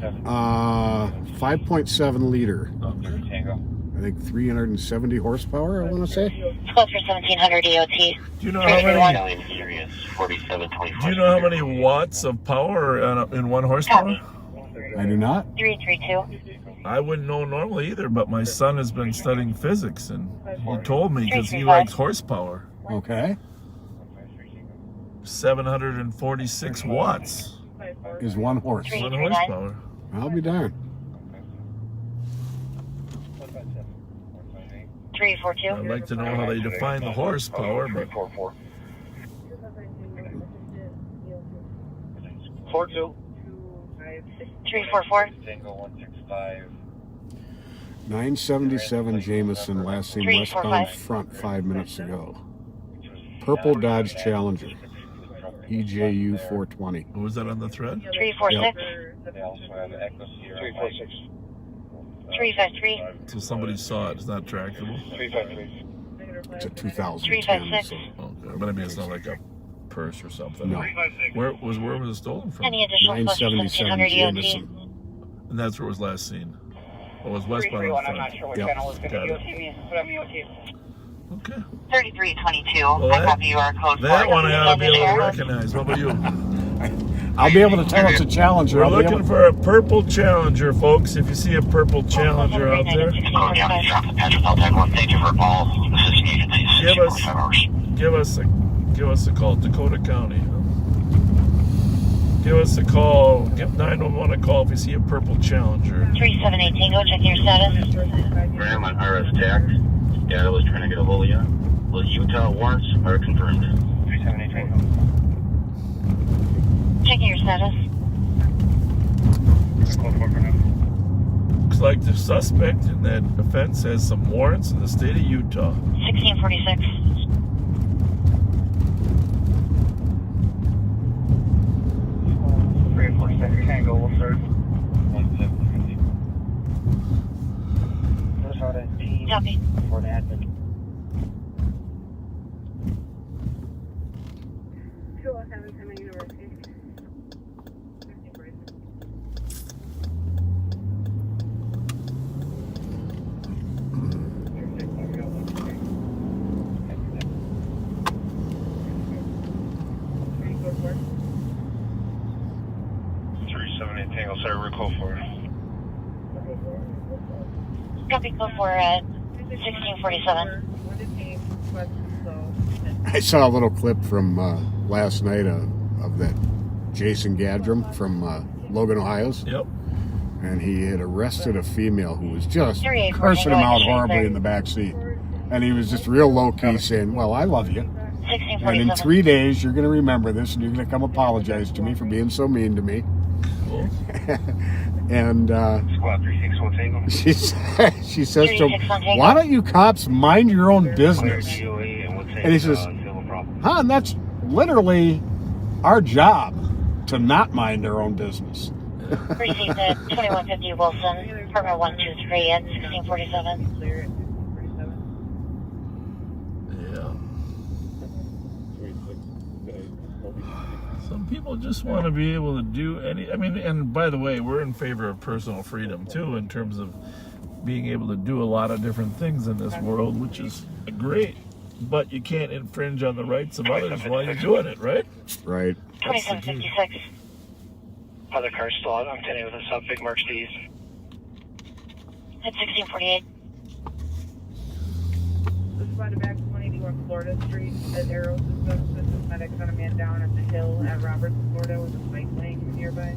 5.7 liter. Okay. Tango. I think 370 horsepower, I want to say. Close for 1700 EOT. Do you know how many? Serious 4724. Do you know how many watts of power in 1 horsepower? I do not. 332. I wouldn't know normally either, but my son has been studying physics, and he told me because he likes horsepower. Okay. 746 watts. Is 1 horse. 1 horsepower. I'll be darned. 342. I'd like to know how they define the horsepower, but 42. 344. Tango 165. 977 Jameson, last seen 345. westbound front 5 minutes ago. Purple Dodge Challenger. EJU 420. what was that on the thread? 346. They also have Echo Sierra. 346. 353. So somebody saw it. It's not trackable. 353. It's a 2010. 356. So Okay, but I mean, it's not like a purse or something. No. Where was it stolen from? Any additional close for 977 1700 EOT. Jameson. And that's where it was last seen. It was westbound on I'm not front. sure what Yep. channel is going to Got it. EOT me, but I'm EOT. Okay. 3322. Well, I copy your code. That one I ought to be able to Share. recognize. What about you? I'll be able to tell it's a Challenger. We're I'll be able looking for a purple Challenger, folks. If you see a purple Challenger out there, give us a call. Dakota County. Give us a call. Give 911 a call if you see a purple Challenger. 3718. Go check your status. Graham on RS TAC. Data was trying to get a hold of you. Well, Utah warrants are confirmed. 378. Checking your status. Looks like the suspect in that offense has some warrants in the state of Utah. 1646. Tango will serve. Copy. For the admin. Tango, sorry, we're call for it. Copy code for 1647. I saw a little clip from last night of that Jason Gadram from Logan, Ohio's. Yep. And he had arrested a female who was just 384, cursing him out Tango, horribly there. in the back seat. And he was just real low-key saying, well, I love you. 1647. And in 3 days, you're going to remember this, and you're going to come apologize to me for being so mean to me. Cool. And Squad 361 Tango. she says to him, why don't you cops mind your own business? And he says, huh, and that's literally our job, to not mind our own business. Received at 2150 Wilson, apartment 123 at 1647. Yeah. Some people just want to be able to do any. I mean, and by the way, we're in favor of personal freedom too, in terms of being able to do a lot of different things in this world, which is great. But you can't infringe on the rights of others while you're doing it, right? Right. 2756. Other car still out. I'm 10 with a suffix Mercedes. It's 1648. This spotted back 181 Florida Street at Arrow Systems. This is medics on a man down at the hill at Roberts, Florida with a bike lane nearby.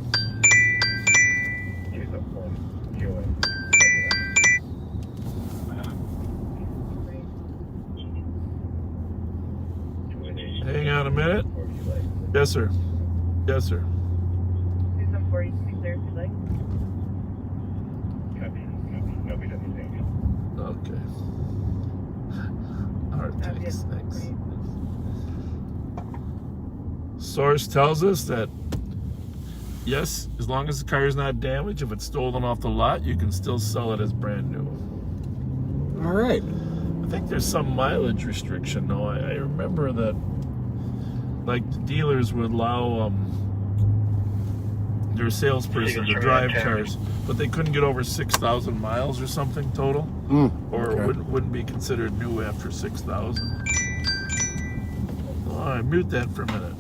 Hang on a minute. Yes, sir. Yes, sir. Please come forward. You can be clear if you'd like. Okay. All right, thanks. Source tells us that, yes, as long as the car is not damaged, if it's stolen off the lot, you can still sell it as brand new. All right. I think there's some mileage restriction, though. I remember that, like, the dealers would allow their salesperson to drive cars, but they couldn't get over 6,000 miles or something total, or okay. wouldn't be considered new after 6,000. All right, mute that for a minute.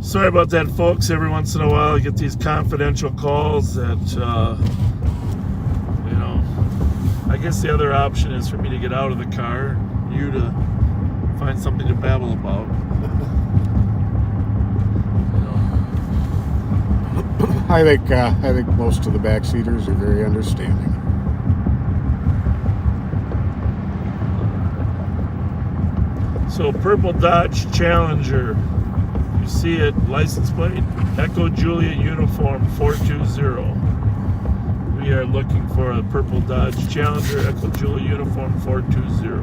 Sorry about that, folks. Every once in a while I get these confidential calls that, you know, I guess the other option is for me to get out of the car, you to find something to babble about. I think most of the backseaters are very understanding. So, purple Dodge Challenger. You see it, license plate, Echo Juliet Uniform 420. We are looking for a purple Dodge Challenger, Echo Juliet Uniform 420.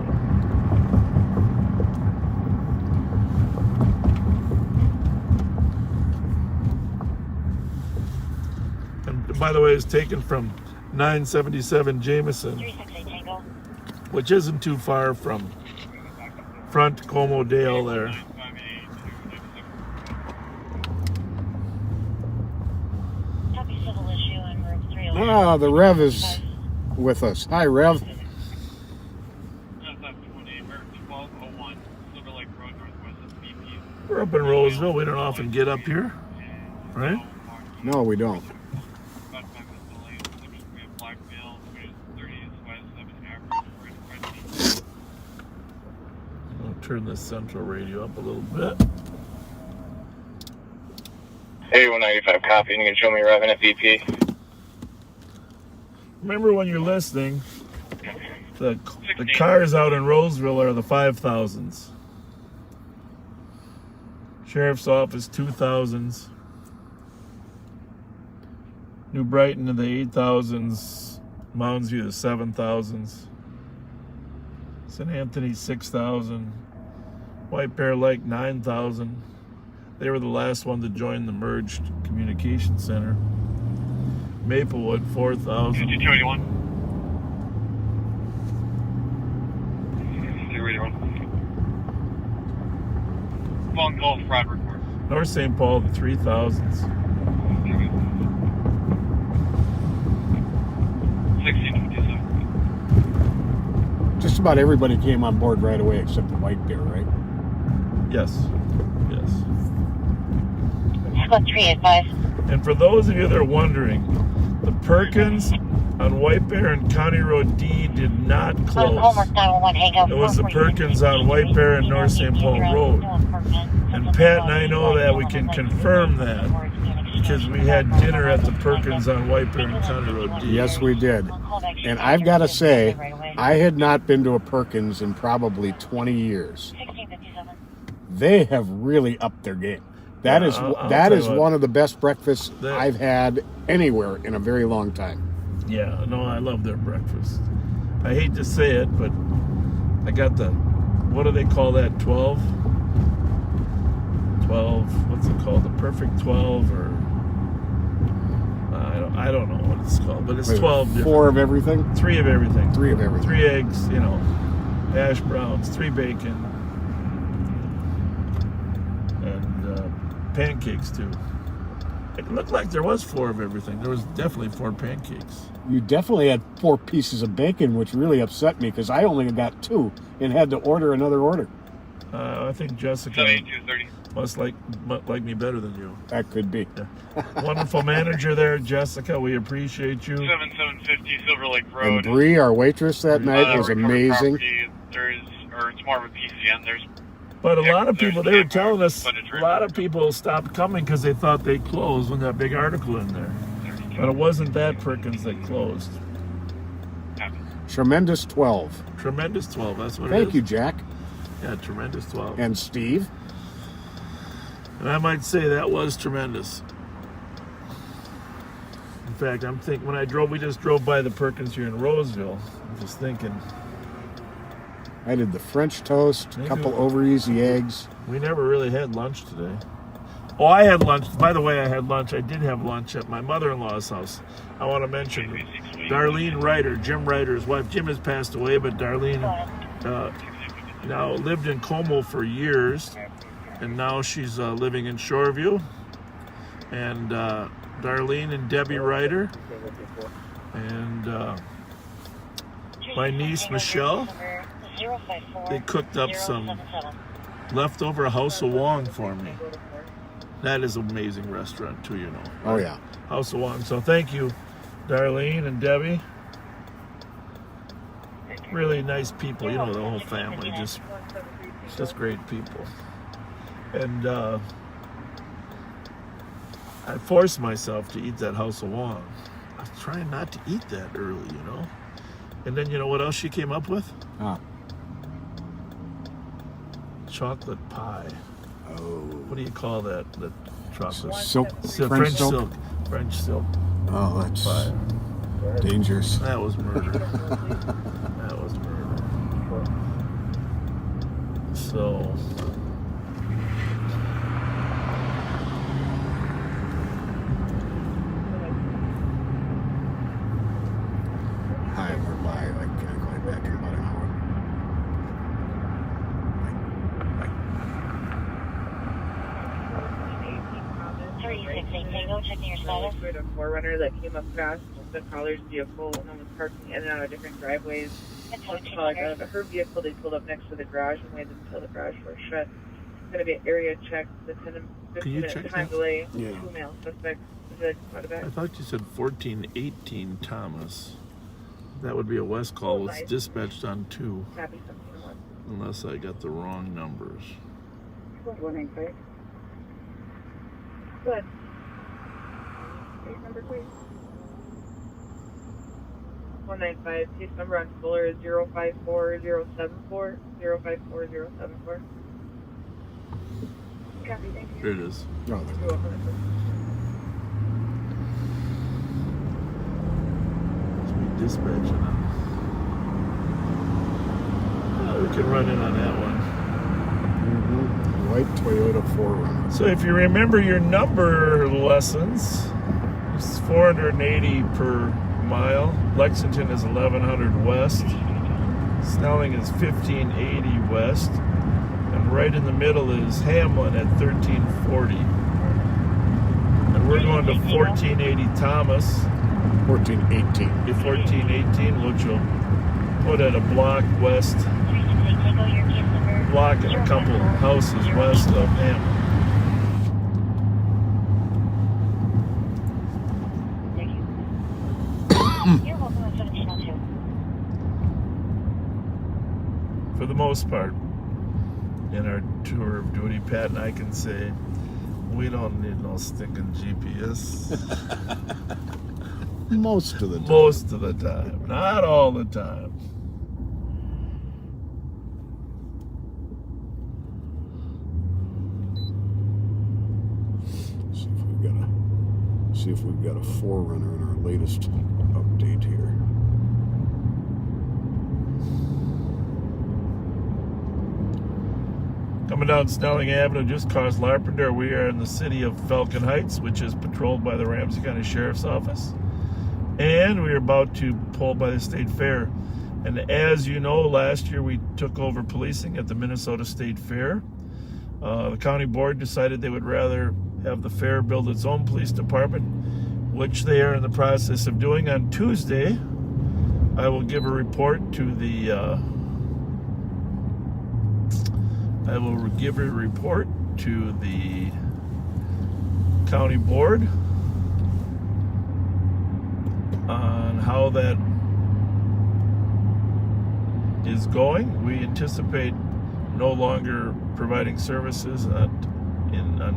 And by the way, it's taken from 977 Jameson, which isn't too far from Front Como Dale there. Ah, the Rev is with us. Hi, Rev. We're up in Roseville. We don't often get up here, right? No, we don't. I'll turn this central radio up a little bit. Hey, 195 copy. You can show me Rev at VP. Remember when you're listening, the cars out in Roseville are the 5,000s. Sheriff's Office 2,000s. New Brighton to the 8,000s. Mounds View the 7,000s. St. Anthony 6,000. White Bear Lake 9,000. They were the last one to join the merged communication center. Maplewood 4,000. 281. 281. Phone call fraud report. North St. Paul the 3,000s. 1657. Just about everybody came on board right away except the White Bear, right? Yes. Yes. Squad 385. And for those of you that are wondering, the Perkins on White Bear and County Road D did not close. It was the Perkins on White Bear and North St. Paul Road. And Pat and I know that. We can confirm that because we had dinner at the Perkins on White Bear and County Road D. Yes, we did. And I've got to say, I had not been to a Perkins in probably 20 years. They have really upped their game. That is one of the best breakfasts I've had anywhere in a very long time. Yeah, no, I love their breakfast. I hate to say it, but I got the, what do they call that, 12? 12, what's it called? The perfect 12 or, I don't know what it's called, but it's 12 different. 4 of everything? 3 of everything. 3 of everything. 3 eggs, you know, hash browns, 3 bacon. Pancakes too. It looked like there was 4 of everything. There was definitely 4 pancakes. You definitely had 4 pieces of bacon, which really upset me because I only got 2 and had to order another order. I think Jessica must like me better than you. That could be. Yeah. Wonderful manager there, Jessica. We appreciate you. 7750 Silver Lake Road. And Bree, our waitress that night, was amazing. It's more of a PCN. But a lot of people, they were telling us, a lot of people stopped coming because they thought they closed when that big article in there. But it wasn't that Perkins that closed. Tremendous 12. Tremendous 12, that's what it is. Thank you, Jack. Yeah, Tremendous 12. And Steve. And I might say that was tremendous. In fact, I'm thinking, when we just drove by the Perkins here in Roseville, I'm just thinking. I did the French toast, a couple over easy eggs. We never really had lunch today. Oh, I had lunch. By the way, I had lunch. I did have lunch at my mother-in-law's house. I want to mention Darlene Ryder, Jim Ryder's wife. Jim has passed away, but Darlene now lived in Como for years, and now she's living in Shoreview. And Darlene and Debbie Ryder, and my niece Michelle. They cooked up some leftover House of Wong for me. That is an amazing restaurant too, you know. Oh, yeah. House of Wong. So thank you, Darlene and Debbie. Really nice people, you know, the whole family. Just great people. And I forced myself to eat that House of Wong. I was trying not to eat that early, you know. And then you know what else she came up with? Chocolate pie. Oh. What do you call that? The chocolate Silk. French silk. French silk. Oh, that's pie. dangerous. That was murder. That was murder. So. Hi, we're live. I can't call you back in about an hour. Bye. 36 checking your status. We had a 4Runner that came up fast with the caller's vehicle and was parking in and out of different driveways. Her vehicle, they pulled up next to the garage and waited until the garage door shut. It's going to be an area check, the 10-15-minute time delay. Yeah. 2 male suspects. I thought you said 1418 Thomas. That would be a West call. It's dispatched on 2. Copy something one. Unless I got the wrong numbers. 195. Good. Case number, please. 195. Case number on Fuller is 054074. 054074. Copy, thank you. There it is. Oh, You're welcome. Dispatching them. We can run in on that one. White Toyota 4Runner. So if you remember your number lessons, it's 480 per mile. Lexington is 1100 west. Snelling is 1580 west. And right in the middle is Hamlin at 1340. And we're going to 1480 Thomas. 1418. 1418, which will put at a block west, block and a couple houses west of Hamlin. You're welcome at 1702. For the most part, in our tour of duty, Pat and I can say, we don't need no stinking GPS. Most of the time. Most of the time. Not all the time. See if we've got a 4Runner in our latest update here. Coming down Snelling Avenue, just across Larpenteur, we are in the city of Falcon Heights, which is patrolled by the Ramsey County Sheriff's Office. And we are about to pull by the State Fair. And as you know, last year we took over policing at the Minnesota State Fair. The county board decided they would rather have the fair build its own police department, which they are in the process of doing. On Tuesday, I will give a report to the county board on how that is going. We anticipate no longer providing services on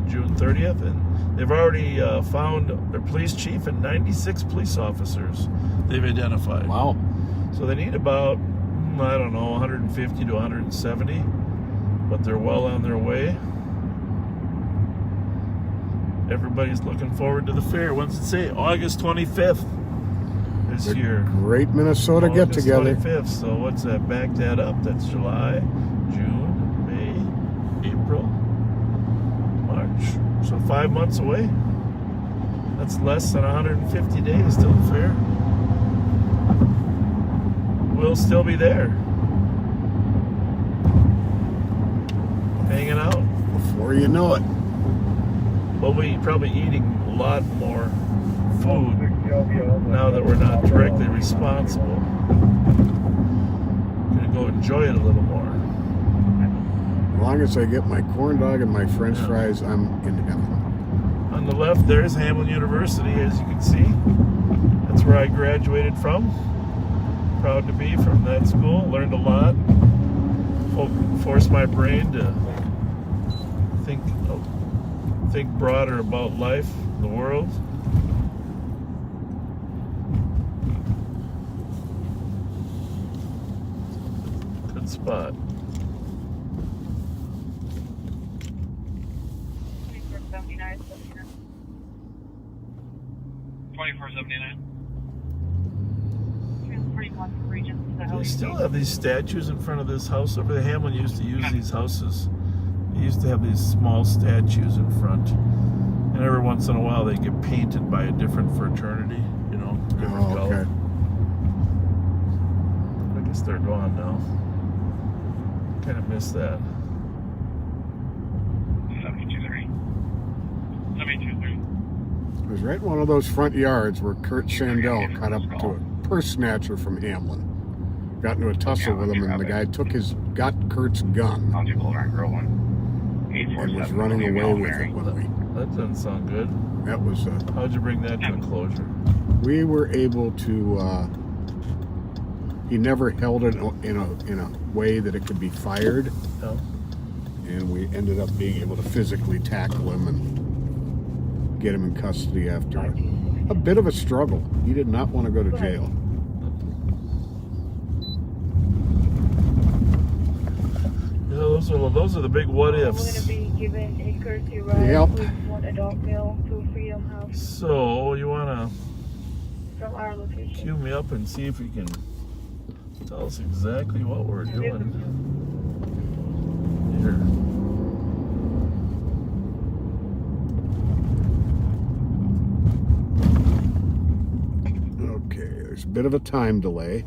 June 30th, and they've already found their police chief and 96 police officers they've identified. Wow. So they need about, I don't know, 150 to 170, but they're well on their way. Everybody's looking forward to the fair. When's it say? August 25th this year. Great Minnesota get-together. August 25th. So what's that? Back that up. That's July, June, May, April, March. So 5 months away. That's less than 150 days till the fair. We'll still be there. Hanging out. Before you know it. We'll be probably eating a lot more food now that we're not directly responsible. Gonna go enjoy it a little more. As long as I get my corn dog and my french fries, I'm in heaven. On the left, there's Hamlin University, as you can see. That's where I graduated from. Proud to be from that school. Learned a lot. Forced my brain to think broader about life, the world. Good spot. 2479. 2479. They still have these statues in front of this house over there. Hamlin used to use these houses. They used to have these small statues in front. And every once in a while they get painted by a different fraternity, you know, different color. I guess they're gone now. Kind of miss that. 723. 723. It was right in one of those front yards where Kurt Sandell caught up to a purse snatcher from Hamlin. Got into a tussle with him, and the guy got Kurt's gun and was running away with it with me. That doesn't sound good. That was. How'd you bring that to a closure? We were able to. He never held it in a way that it could be fired, and we ended up being able to physically tackle him and get him in custody after a bit of a struggle. He did not want to go to jail. Those are the big what ifs. We're going to be given a courtesy ride with one adult male to Freedom House. So you want to from our location. Cue me up and see if you can tell us exactly what we're doing here. Okay, there's a bit of a time delay.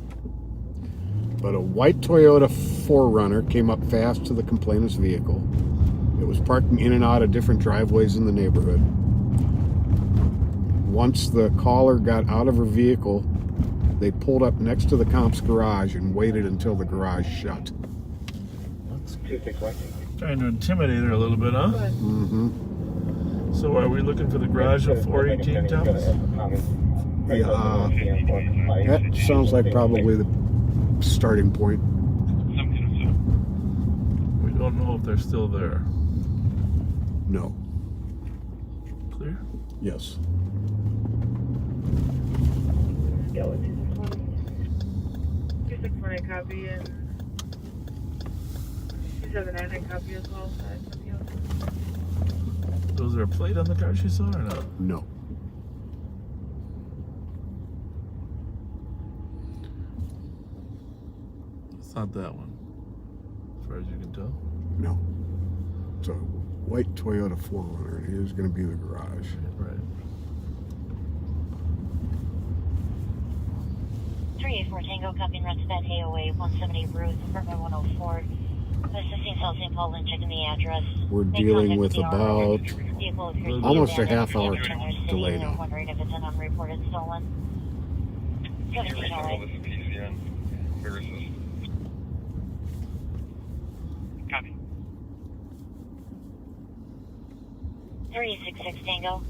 But a white Toyota 4Runner came up fast to the complainant's vehicle. It was parking in and out of different driveways in the neighborhood. Once the caller got out of her vehicle, they pulled up next to the comp's garage and waited until the garage shut. Trying to intimidate her a little bit, huh? Mm-hmm. So are we looking for the garage of 418, Thomas? Yeah, that sounds like probably the starting point. We don't know if they're still there. No. Clear? Yes. Yeah, with 264 copy and 279 copy as well. Was there a plate on the car she saw or not? No. Not that one, as far as you can tell. No. It's a white Toyota 4Runner, and here's going to be the garage. Right. 384 Tango, copy and route that AOA 170 Ruth, apartment 104. Assisting South St. Paul and checking the address. We're dealing with about almost a half hour delay now. Wondering if it's an unreported stolen. Copy. 366 Tango.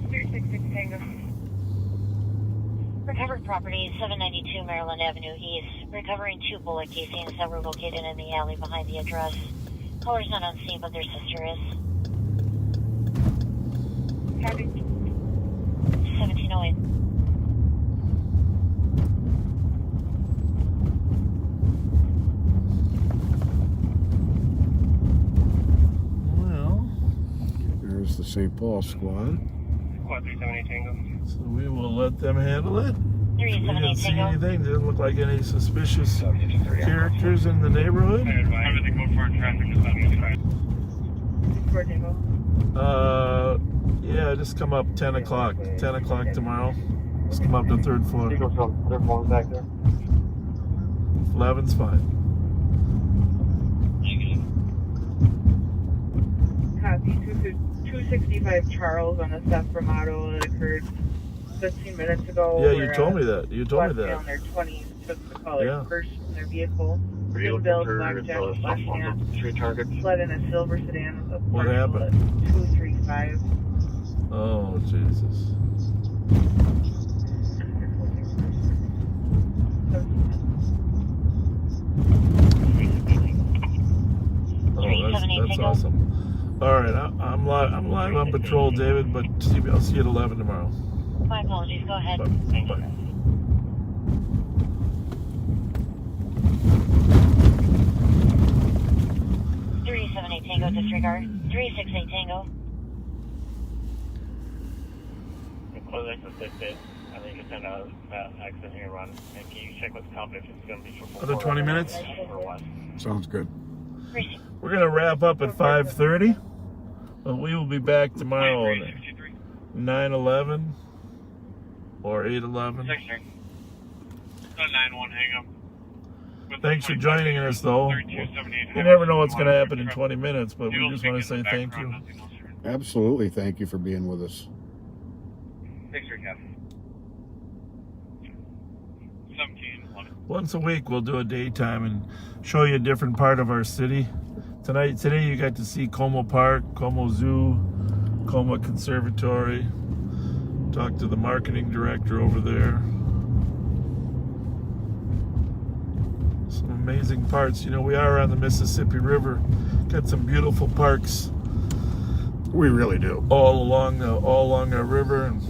366 Tango. Recovered property, 792 Maryland Avenue East. Recovering 2 bullet casings that were located in the alley behind the address. Caller's not on scene, but their sister is. Copy. 1708. There's the St. Paul squad. Squad 378 Tango. So we will let them handle it. We 378 didn't see Tango. anything. Didn't look like any suspicious characters in the neighborhood. Everything go for traffic is on the side. 64 Tango. Yeah, just come up 10 o'clock. 10 o'clock tomorrow. Just come up to the 3rd floor. Their phones back there. 11's fine. Copy. 265 Charles on the theft from auto that occurred 15 minutes ago. Yeah, you told me that. You told me that. On their 20s took the caller's Yeah. purse from their vehicle. Are you Bill, looking for blackjack, the black stuff on the street targets? fled in a silver sedan with a What partial at happened? 235. Oh, Jesus. Oh, that's awesome. All right, I'm live on patrol, David, but I'll see you at 11 tomorrow. My apologies. Go ahead. Bye. 378 Tango, disregard. 368 Tango. Close exit 68. I think it's in a exit here run. And can you check with the company if it's going to be for Another 20 minutes? or what? Sounds good. We're going to wrap up at 5:30, but we will be back tomorrow at 9:11 or 8:11. 9-1 hang up. Thanks for joining us, though. You never know what's going to happen in 20 minutes, but we just want to say thank you. Absolutely. Thank you for being with us. Thanks for coming. 17. Once a week, we'll do a daytime and show you a different part of our city. Today you got to see Como Park, Como Zoo, Como Conservatory. Talk to the marketing director over there. Some amazing parts. You know, we are on the Mississippi River. Got some beautiful parks. We really do. All along our river, and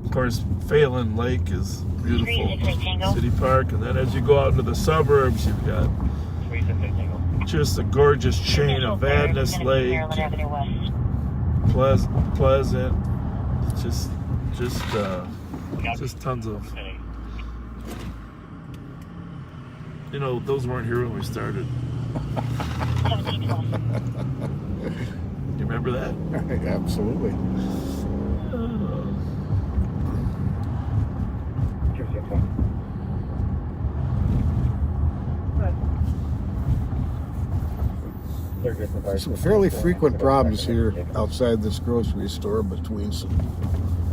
of course, Phelan Lake is beautiful city park. And then as you go out into the suburbs, you've got just a gorgeous chain of Vadnais Lake, Pleasant, just tons of. You know, those weren't here when we started. You remember that? Absolutely. Some fairly frequent problems here outside this grocery store between some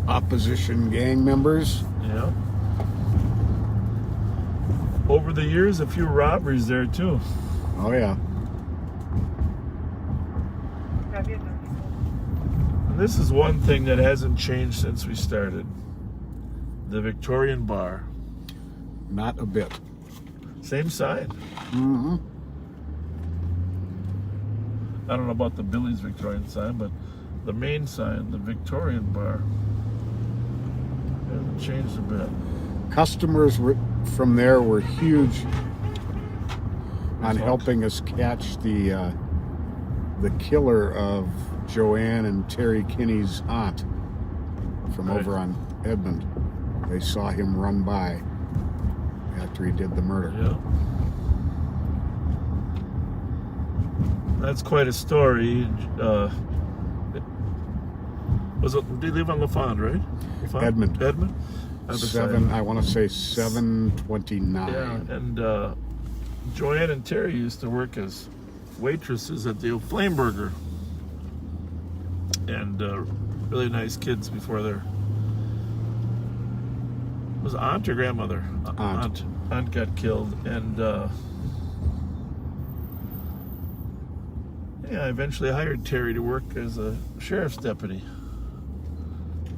opposition gang members. Yeah. Over the years, a few robberies there too. Oh yeah. And this is one thing that hasn't changed since we started. The Victorian Bar. Not a bit. Same sign. Mm-hmm. I don't know about the Billy's Victorian sign, but the main sign, the Victorian Bar, hasn't changed a bit. Customers from there were huge on helping us catch the killer of Joanne and Terry Kinney's aunt from over on Edmond. They saw him run by after he did the murder. Yeah. That's quite a story. Was it? They live on LaFond, right? Edmond. Edmond. I want to say 729. Yeah, and Joanne and Terry used to work as waitresses at the old Flame Burger, and really nice kids before their. Was it aunt or grandmother? Aunt got killed, and I eventually hired Terry to work as a sheriff's deputy.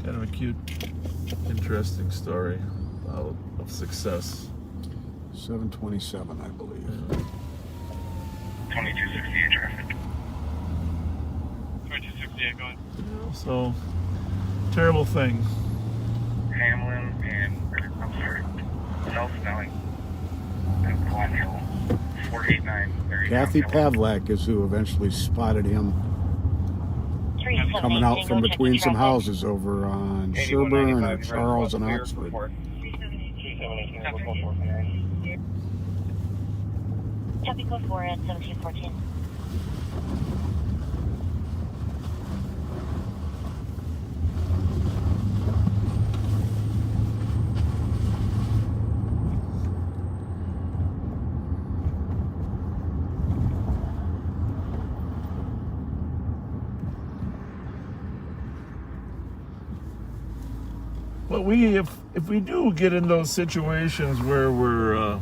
Kind of a cute, interesting story of success. 727, I believe. Yeah. 2268 traffic. 2268 going. Yeah, so, terrible thing. Hamlin and, I'm sorry, South Valley and Quadrill, 489. Kathy Pavlak is who eventually spotted him coming out from between some houses over on Sherburne and Charles and Oxford. Copy code 4 at 1714. But if we do get in those situations where we're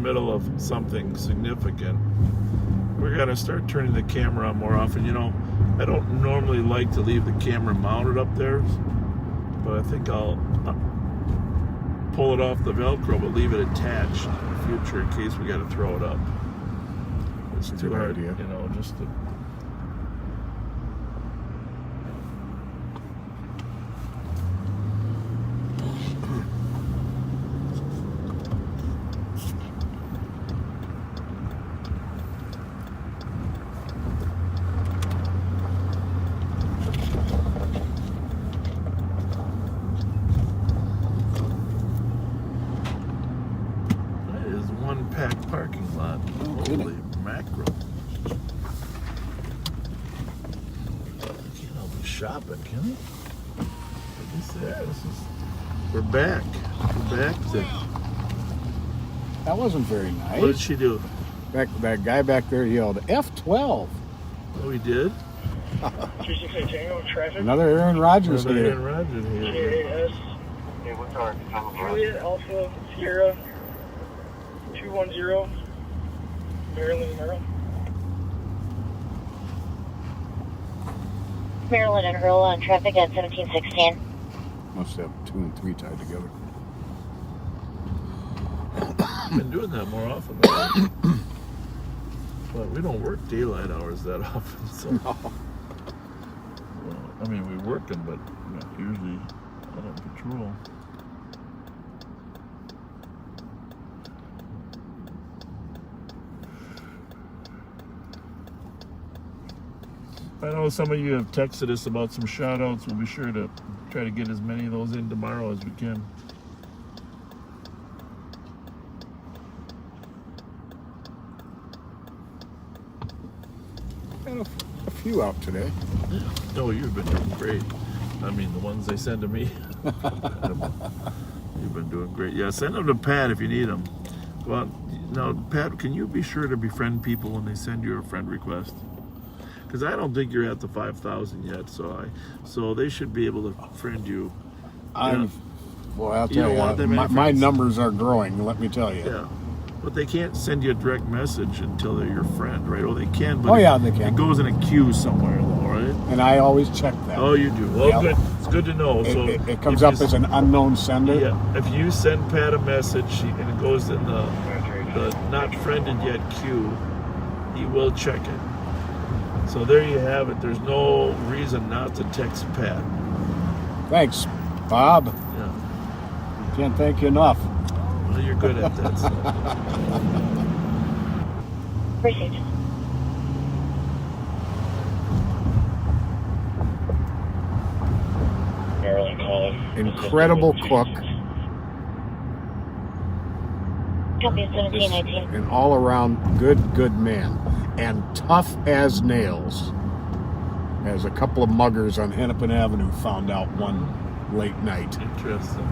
middle of something significant, we're gonna start turning the camera on more often. You know, I don't normally like to leave the camera mounted up there, but I think I'll pull it off the Velcro, but leave it attached in the future in case we got to throw it up. It's too hard, idea. you know, just to. Packed parking lot. Holy mackerel. Can't help but shopping, can he? At least there. We're back. We're back to. That wasn't very nice. What did she do? That guy back there yelled F12. Oh, he did? 368 Tango, traffic. Another Aaron Rodgers Another here. Aaron Rodgers here. JAS. Hey, what's our Juliet Alpha Sierra 210, Maryland, Maryland. Maryland and Earl on traffic at 1716. Must have 2 and 3 tied together. Been doing that more often. But we don't work daylight hours that often, so. No. Well, I mean, we work them, but not usually on patrol. I know some of you have texted us about some shout outs. We'll be sure to try to get as many of those in tomorrow as we can. Got a few out today. Oh, you've been doing great. I mean, the ones they send to me. You've been doing great. Yeah, send them to Pat if you need them. Well, now, Pat, can you be sure to befriend people when they send you a friend request? Because I don't think you're at the 5,000 yet, so they should be able to friend you. Well, I'll You tell don't you, want them any my friends. numbers are growing, let me tell you. Yeah. But they can't send you a direct message until they're your friend, right? Oh, they can, but they can. It goes in a queue somewhere, though, right? And I always check that. Oh, you do? Well, Yep. good. It's good to know. So It comes up as an unknown sender. Yeah. If you send Pat a message and it goes in the not friended yet queue, he will check it. So there you have it. There's no reason not to text Pat. Thanks, Bob. Yeah. Can't thank you enough. Well, you're good at that stuff. Received. Maryland calling. Incredible cook. Copy 1719. An all-around good man. And tough as nails. As a couple of muggers on Hennepin Avenue found out one late night. Interesting.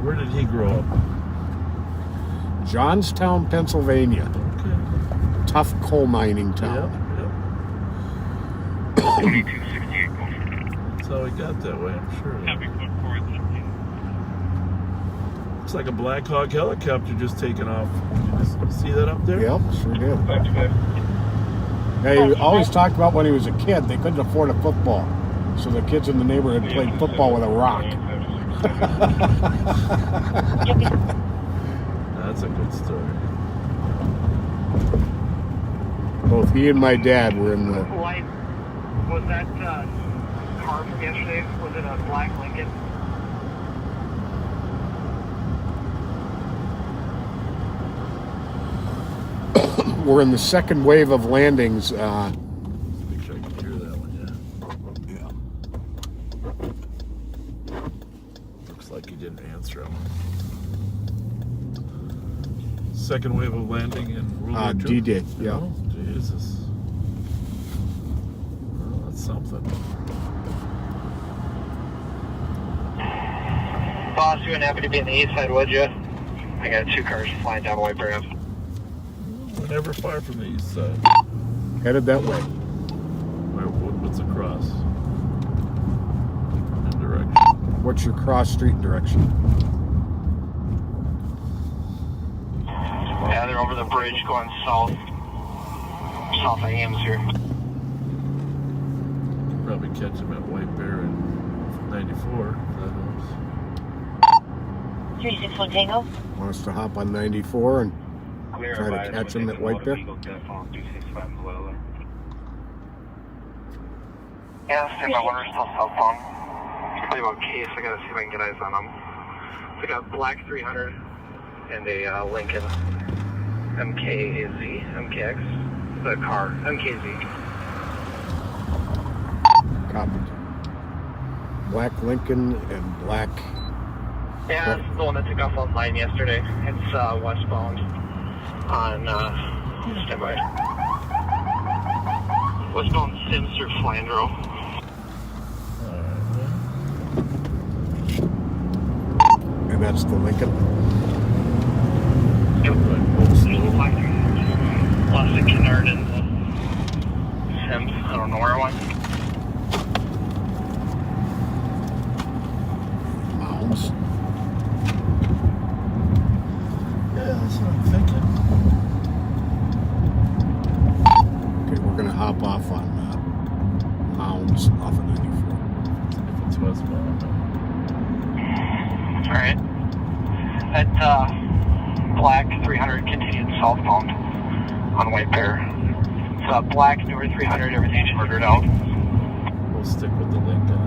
Where did he grow up? Johnstown, Pennsylvania. Okay. Tough coal mining town. Yep. That's how he got that way, I'm sure. Looks like a Black Hawk helicopter just taking off. Did you just see that up there? Yep, sure did. He always talked about when he was a kid, they couldn't afford a football. So the kids in the neighborhood played football with a rock. That's a good story. Both he and my dad were in the... Was that car from yesterday? Was it a black Lincoln? We're in the second wave of landings. Make sure I can hear that one, yeah. Looks like he didn't answer him. Second wave of landing in World War II? D-Day, yeah. Oh, Jesus. Well, that's something. Boss, you wouldn't happen to be in the east side, would you? I got 2 cars flying down White Bear. We're never far from the east side. Headed that way. What's across? In direction. What's your cross street direction? Yeah, they're over the bridge going south of Ames here. Probably catch them at White Bear and 94. That helps. 361 Tango. Want us to hop on 94 and try to catch them at White Bear? Yeah, stand by one, we're still southbound. Play about case, I gotta see if I can get eyes on them. So I got Black 300 and a Lincoln MKX, the car, MKZ. Copied. Black Lincoln and black. Yeah, this is the one that took off on line yesterday. It's westbound on, standby. Westbound Sims through Flandreau. And that's the Lincoln. Yep. Lost the Kennard and Sims. I don't know where I went. Mounds. Yeah, that's what I'm thinking. Okay, we're gonna hop off on Mounds off of 94. If it's westbound. Alright. That Black 300 continued southbound on White Bear. It's Black newer 300, everything's murdered out. We'll stick with the Lincoln.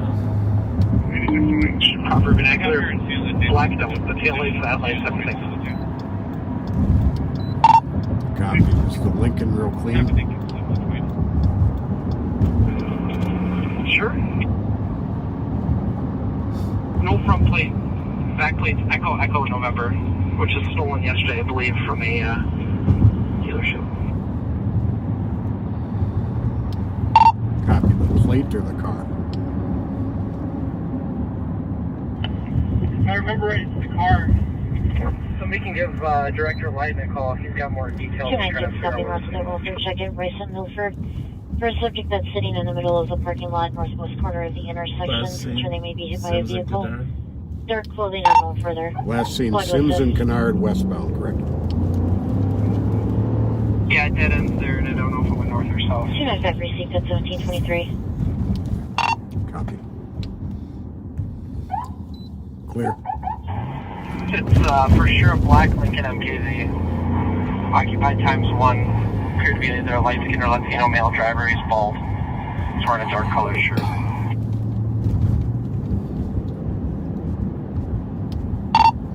Proper vernacular. Black, the tail lights, that lights, everything. Copy. Is the Lincoln real clean? Sure. No front plate. Back plate's Echo November, which is stolen yesterday, I believe, from a dealership. Copy. The plate or the car? I remember right, it's the car. Somebody can give Director Lighton a call if he's got more details. 219 stopping route to the Wilford check-in, Bryson Milford. For a subject that's sitting in the middle of the parking lot, northwest corner of the intersection, sure they may be hit by a vehicle. Dark clothing unknown further. Last seen Sims and Kennard westbound, correct? Yeah, dead ends there, and I don't know if it went north or south. 295 received at 1723. Copy. Clear. It's for sure a Black Lincoln MKZ. Occupied ×1. Appeared to be either a light skin or Latino male driver. He's bald. He's wearing a dark colored shirt.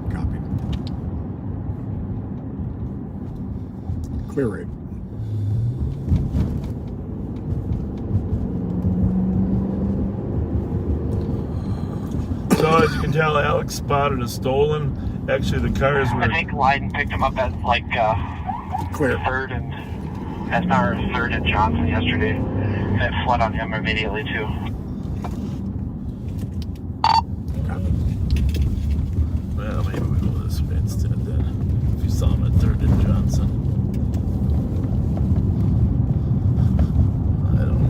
Copy. Clear rate. So as you can tell, Alex spotted a stolen. Actually, the cars were. I think Leiden picked him up at like Clear. 3rd and Esnar 3rd and Johnson yesterday. And it flooded on him immediately too. Well, maybe we'll go this way instead then. If you saw him at 3rd and Johnson. I don't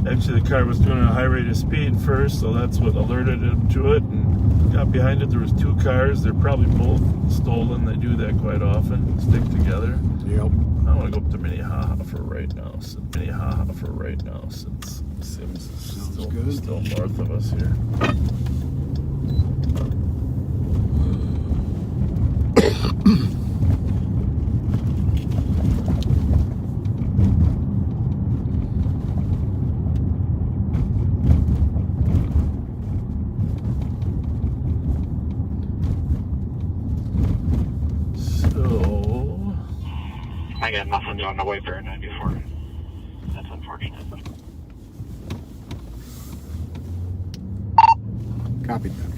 know. Actually, the car was doing a high rate of speed first, so that's what alerted him to it. And got behind it. There was 2 cars. They're probably both stolen. They do that quite often. Stick together. Yep. I want to go up to Minnehaha for right now. Since Sims is still north of us here. I got nothing on the White Bear 94. That's unfortunate. Copy that.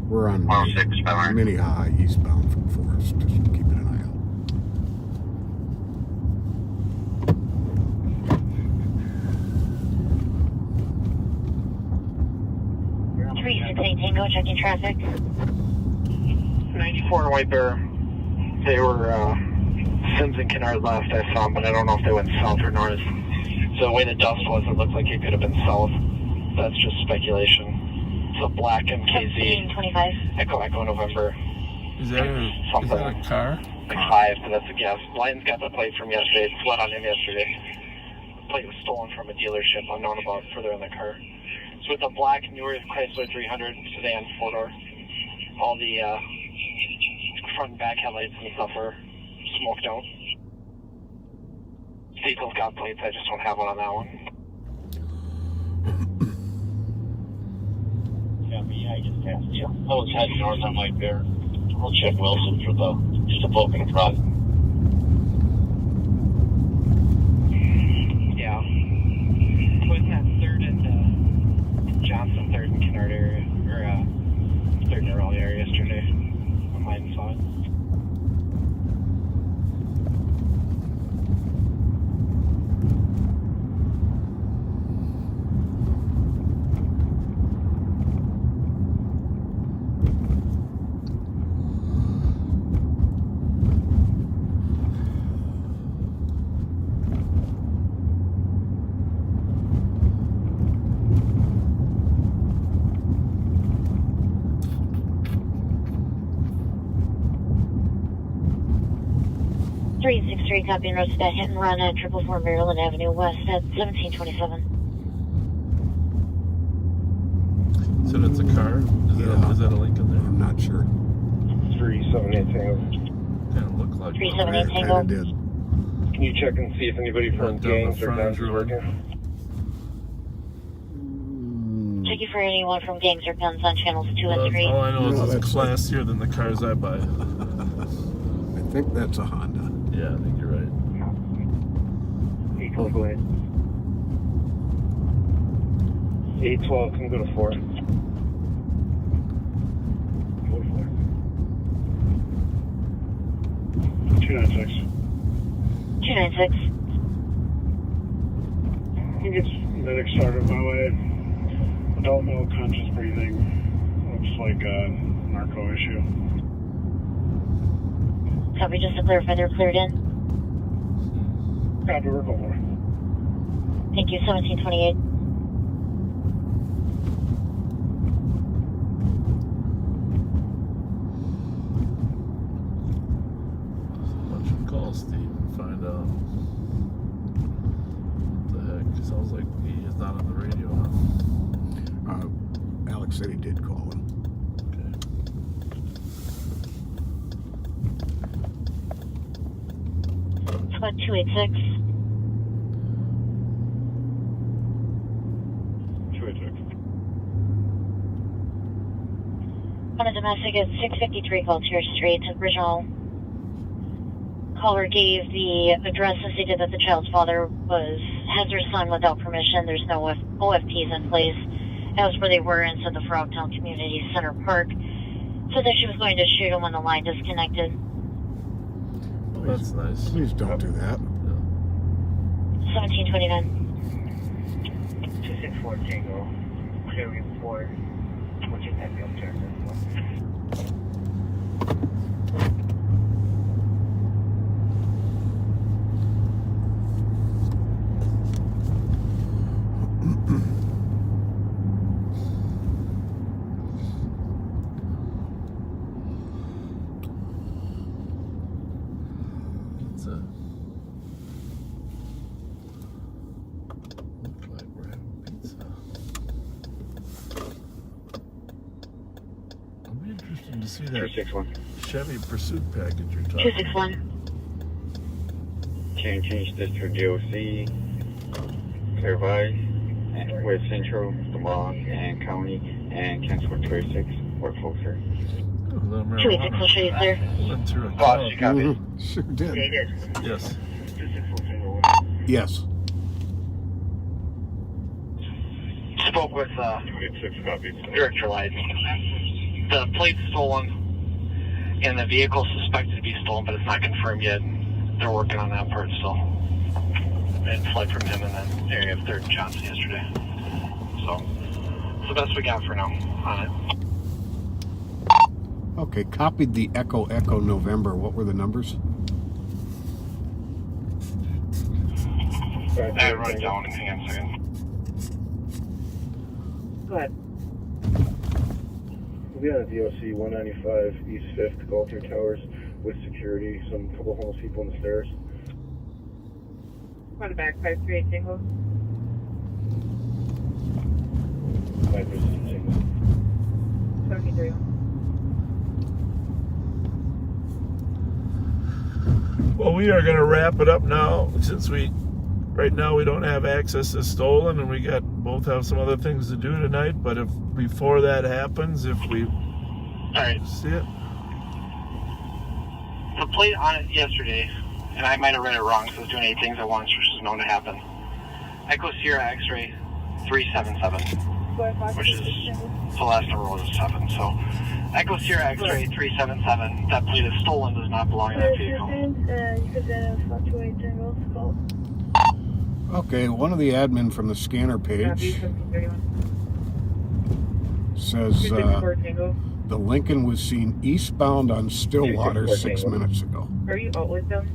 We're on Minnehaha eastbound from Forest. Just keeping an eye out. 368 Tango, checking traffic. 94 and White Bear. They were Sims and Kennard left. I saw them, but I don't know if they went south or north. So the way the dust was, it looked like it could have been south. That's just speculation. It's a black MKZ. 25. Echo November. Is that a car? Like 5, but that's a guess. Lions got the plate from yesterday. It's flat on him yesterday. The plate was stolen from a dealership unknown about further in the car. So with a black newer Chrysler 300 sedan 4-door, all the front and back headlights and stuff are smoked out. Vehicle's got plates, I just don't have one on that one. Yeah, I just passed you. I was heading north on my bear. I'll check Wilson for just a poke in the front. Yeah. Putting that 3rd and Johnson, 3rd and Kennard area, or 3rd and Raleigh area yesterday. I might have saw it. Copy and roast that hit and run at 444 Maryland Avenue West at 1727. So that's a car? Is that a Lincoln there? I'm not sure. 378 Tango. Kind of look like 378 Tango. Did. Can you check and see if anybody from gangs or guns is working? Check you for anyone from gangs or guns on channels 2 and 3. All I know is it's classier than the cars I buy. I think that's a Honda. Yeah, I think you're right. Equal, go ahead. 812, can go to 4. Go to 4. 296. 296. I think it's medic started my way. Adult male conscious breathing. Looks like a narco issue. Copy, just to clarify, they're cleared in. Copy, we're going for. Thank you, 1728. Why don't you call Steve and find out what the heck? Sounds like he is not on the radio, huh? Alex said he did call him. Squad 286. 286. On a domestic at 653 Gaultier Street, original caller gave the address and stated that the child's father has her son without permission. There's no OFPs in place. That was where they were inside the Frogtown Community Center Park. So that she was going to shoot him when the line disconnected. That's nice. Please don't do that. 1729. 264 Tango. Clearing 4. What's your heavy upturn? To see that 261. Chevy Pursuit package you're talking 261. Change this to DOC. Clear with Central, Lamont, and County, and cancel 286. Work closer. 286, I'll show you there. Went through a Boss, you copy? Sure did. Yes. Yes. Spoke with 286 copy. Director Light. The plate's stolen, and the vehicle suspected to be stolen, but it's not confirmed yet. They're working on that part still. It fled from him in the area of 3rd and Johnson yesterday. So, it's the best we got for now on it. Okay, copied the Echo November. What were the numbers? I wrote it down. Hang on a second. Go ahead. We'll be on a DOC 195 East 5th, Galter Towers with security. Some couple homeless people on the stairs. On the back, 538 Tango. 538 Tango. 73. Well, we are going to wrap it up now, since right now we don't have access to stolen, and we both have some other things to do tonight. But if before that happens, if we see it, The plate on it yesterday, and I might have read it wrong, so I was doing 8 things at once, which is known to happen. Echo Sierra X-ray 377, which is the last number was 7. So Echo Sierra X-ray 377. That plate is stolen, does not belong in that vehicle. Okay, one of the admin from the scanner page says the Lincoln was seen eastbound on Stillwater 6 minutes ago. Are you out with them?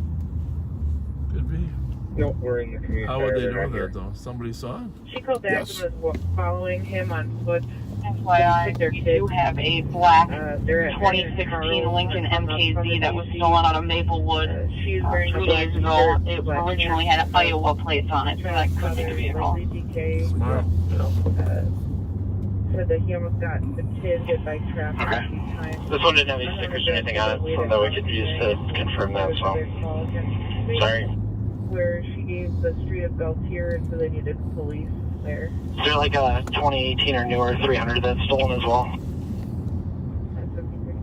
could be. No, we're in the community. How would they center, know they're that, though? Somebody saw it? She called back Yes. and was following him on foot. FYI, you do have a black They're at 2016 Lincoln MKZ that was stolen out of Maplewood She's wearing 2 days ago. It originally had Iowa plates on it, so that could be the vehicle. Smart. Yeah. Said that he almost got the kid hit by traffic Okay. a few times. This one didn't have any stickers or anything on it, so that we could use to confirm that, so. Sorry. Where she gave the street of Beltier, and so they needed police there. Is there like a 2018 or newer 300 that's stolen as well? That's okay.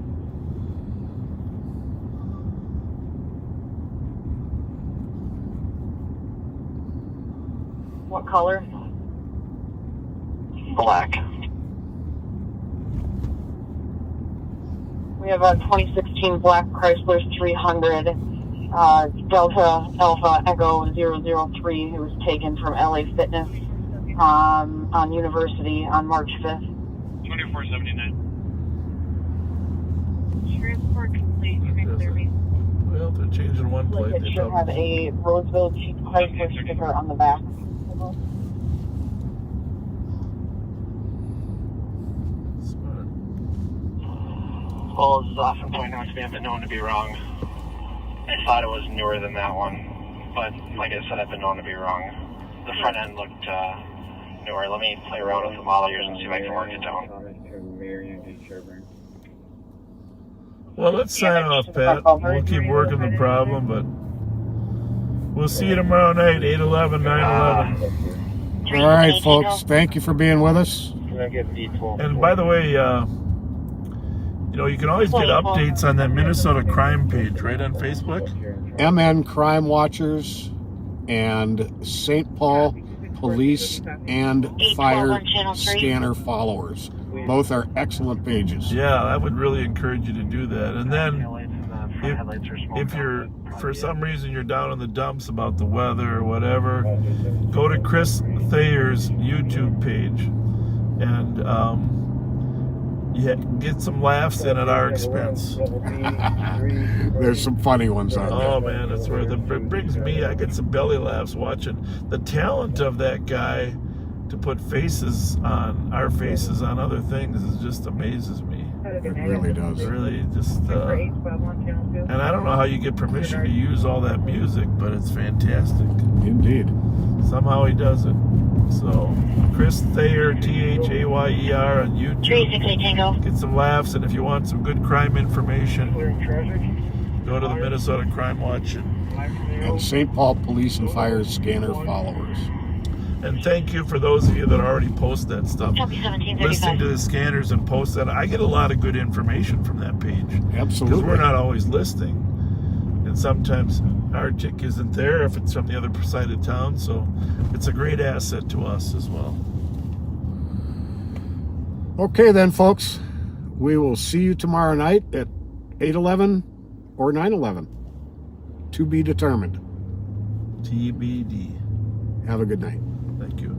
What color? Black. We have a 2016 Black Chrysler 300, Delta Alpha Echo 003. It was taken from LA Fitness on University on March 5th. 2479. Transport complete. You can clear me. Well, they're changing one plate. It They should have probably- a Roseville Jeep Chrysler sticker on the back. Smart. Well, this is often pointed out to me, I've been known to be wrong. I thought it was newer than that one, but like I said, I've been known to be wrong. The front end looked newer. Let me play around with the model years and see if I can work it down. Well, let's sign off, Pat. We'll keep working the problem, but we'll see you tomorrow night, 8/11, 9/11. All right, folks. Thank you for being with us. And by the way, you can always get updates on that Minnesota crime page, right, on Facebook? MN Crime Watchers and St. Paul Police and Fire Scanner Followers. Both are excellent pages. Yeah, I would really encourage you to do that. And then, if you're, for some reason, you're down in the dumps about the weather or whatever, go to Chris Thayer's YouTube page and get some laughs in at our expense. There's some funny ones on there. Oh man, it's where it brings me. I get some belly laughs watching the talent of that guy to put our faces on other things. It just amazes me. It really does. It really just. And I don't know how you get permission to use all that music, but it's fantastic. Indeed. Somehow he does it. So, Chris Thayer, Thayer on YouTube. 368 Tango. Get some laughs, and if you want some good crime information, go to the Minnesota Crime Watch. And St. Paul Police and Fire Scanner Followers. And thank you for those of you that already post that stuff. Listening to the scanners and post that. I get a lot of good information from that page. Absolutely. Because we're not always listening. And sometimes our tick isn't there if it's from the other side of town. So it's a great asset to us as well. Okay then, folks. We will see you tomorrow night at 8/11 or 9/11. To be determined. TBD. Have a good night. Thank you.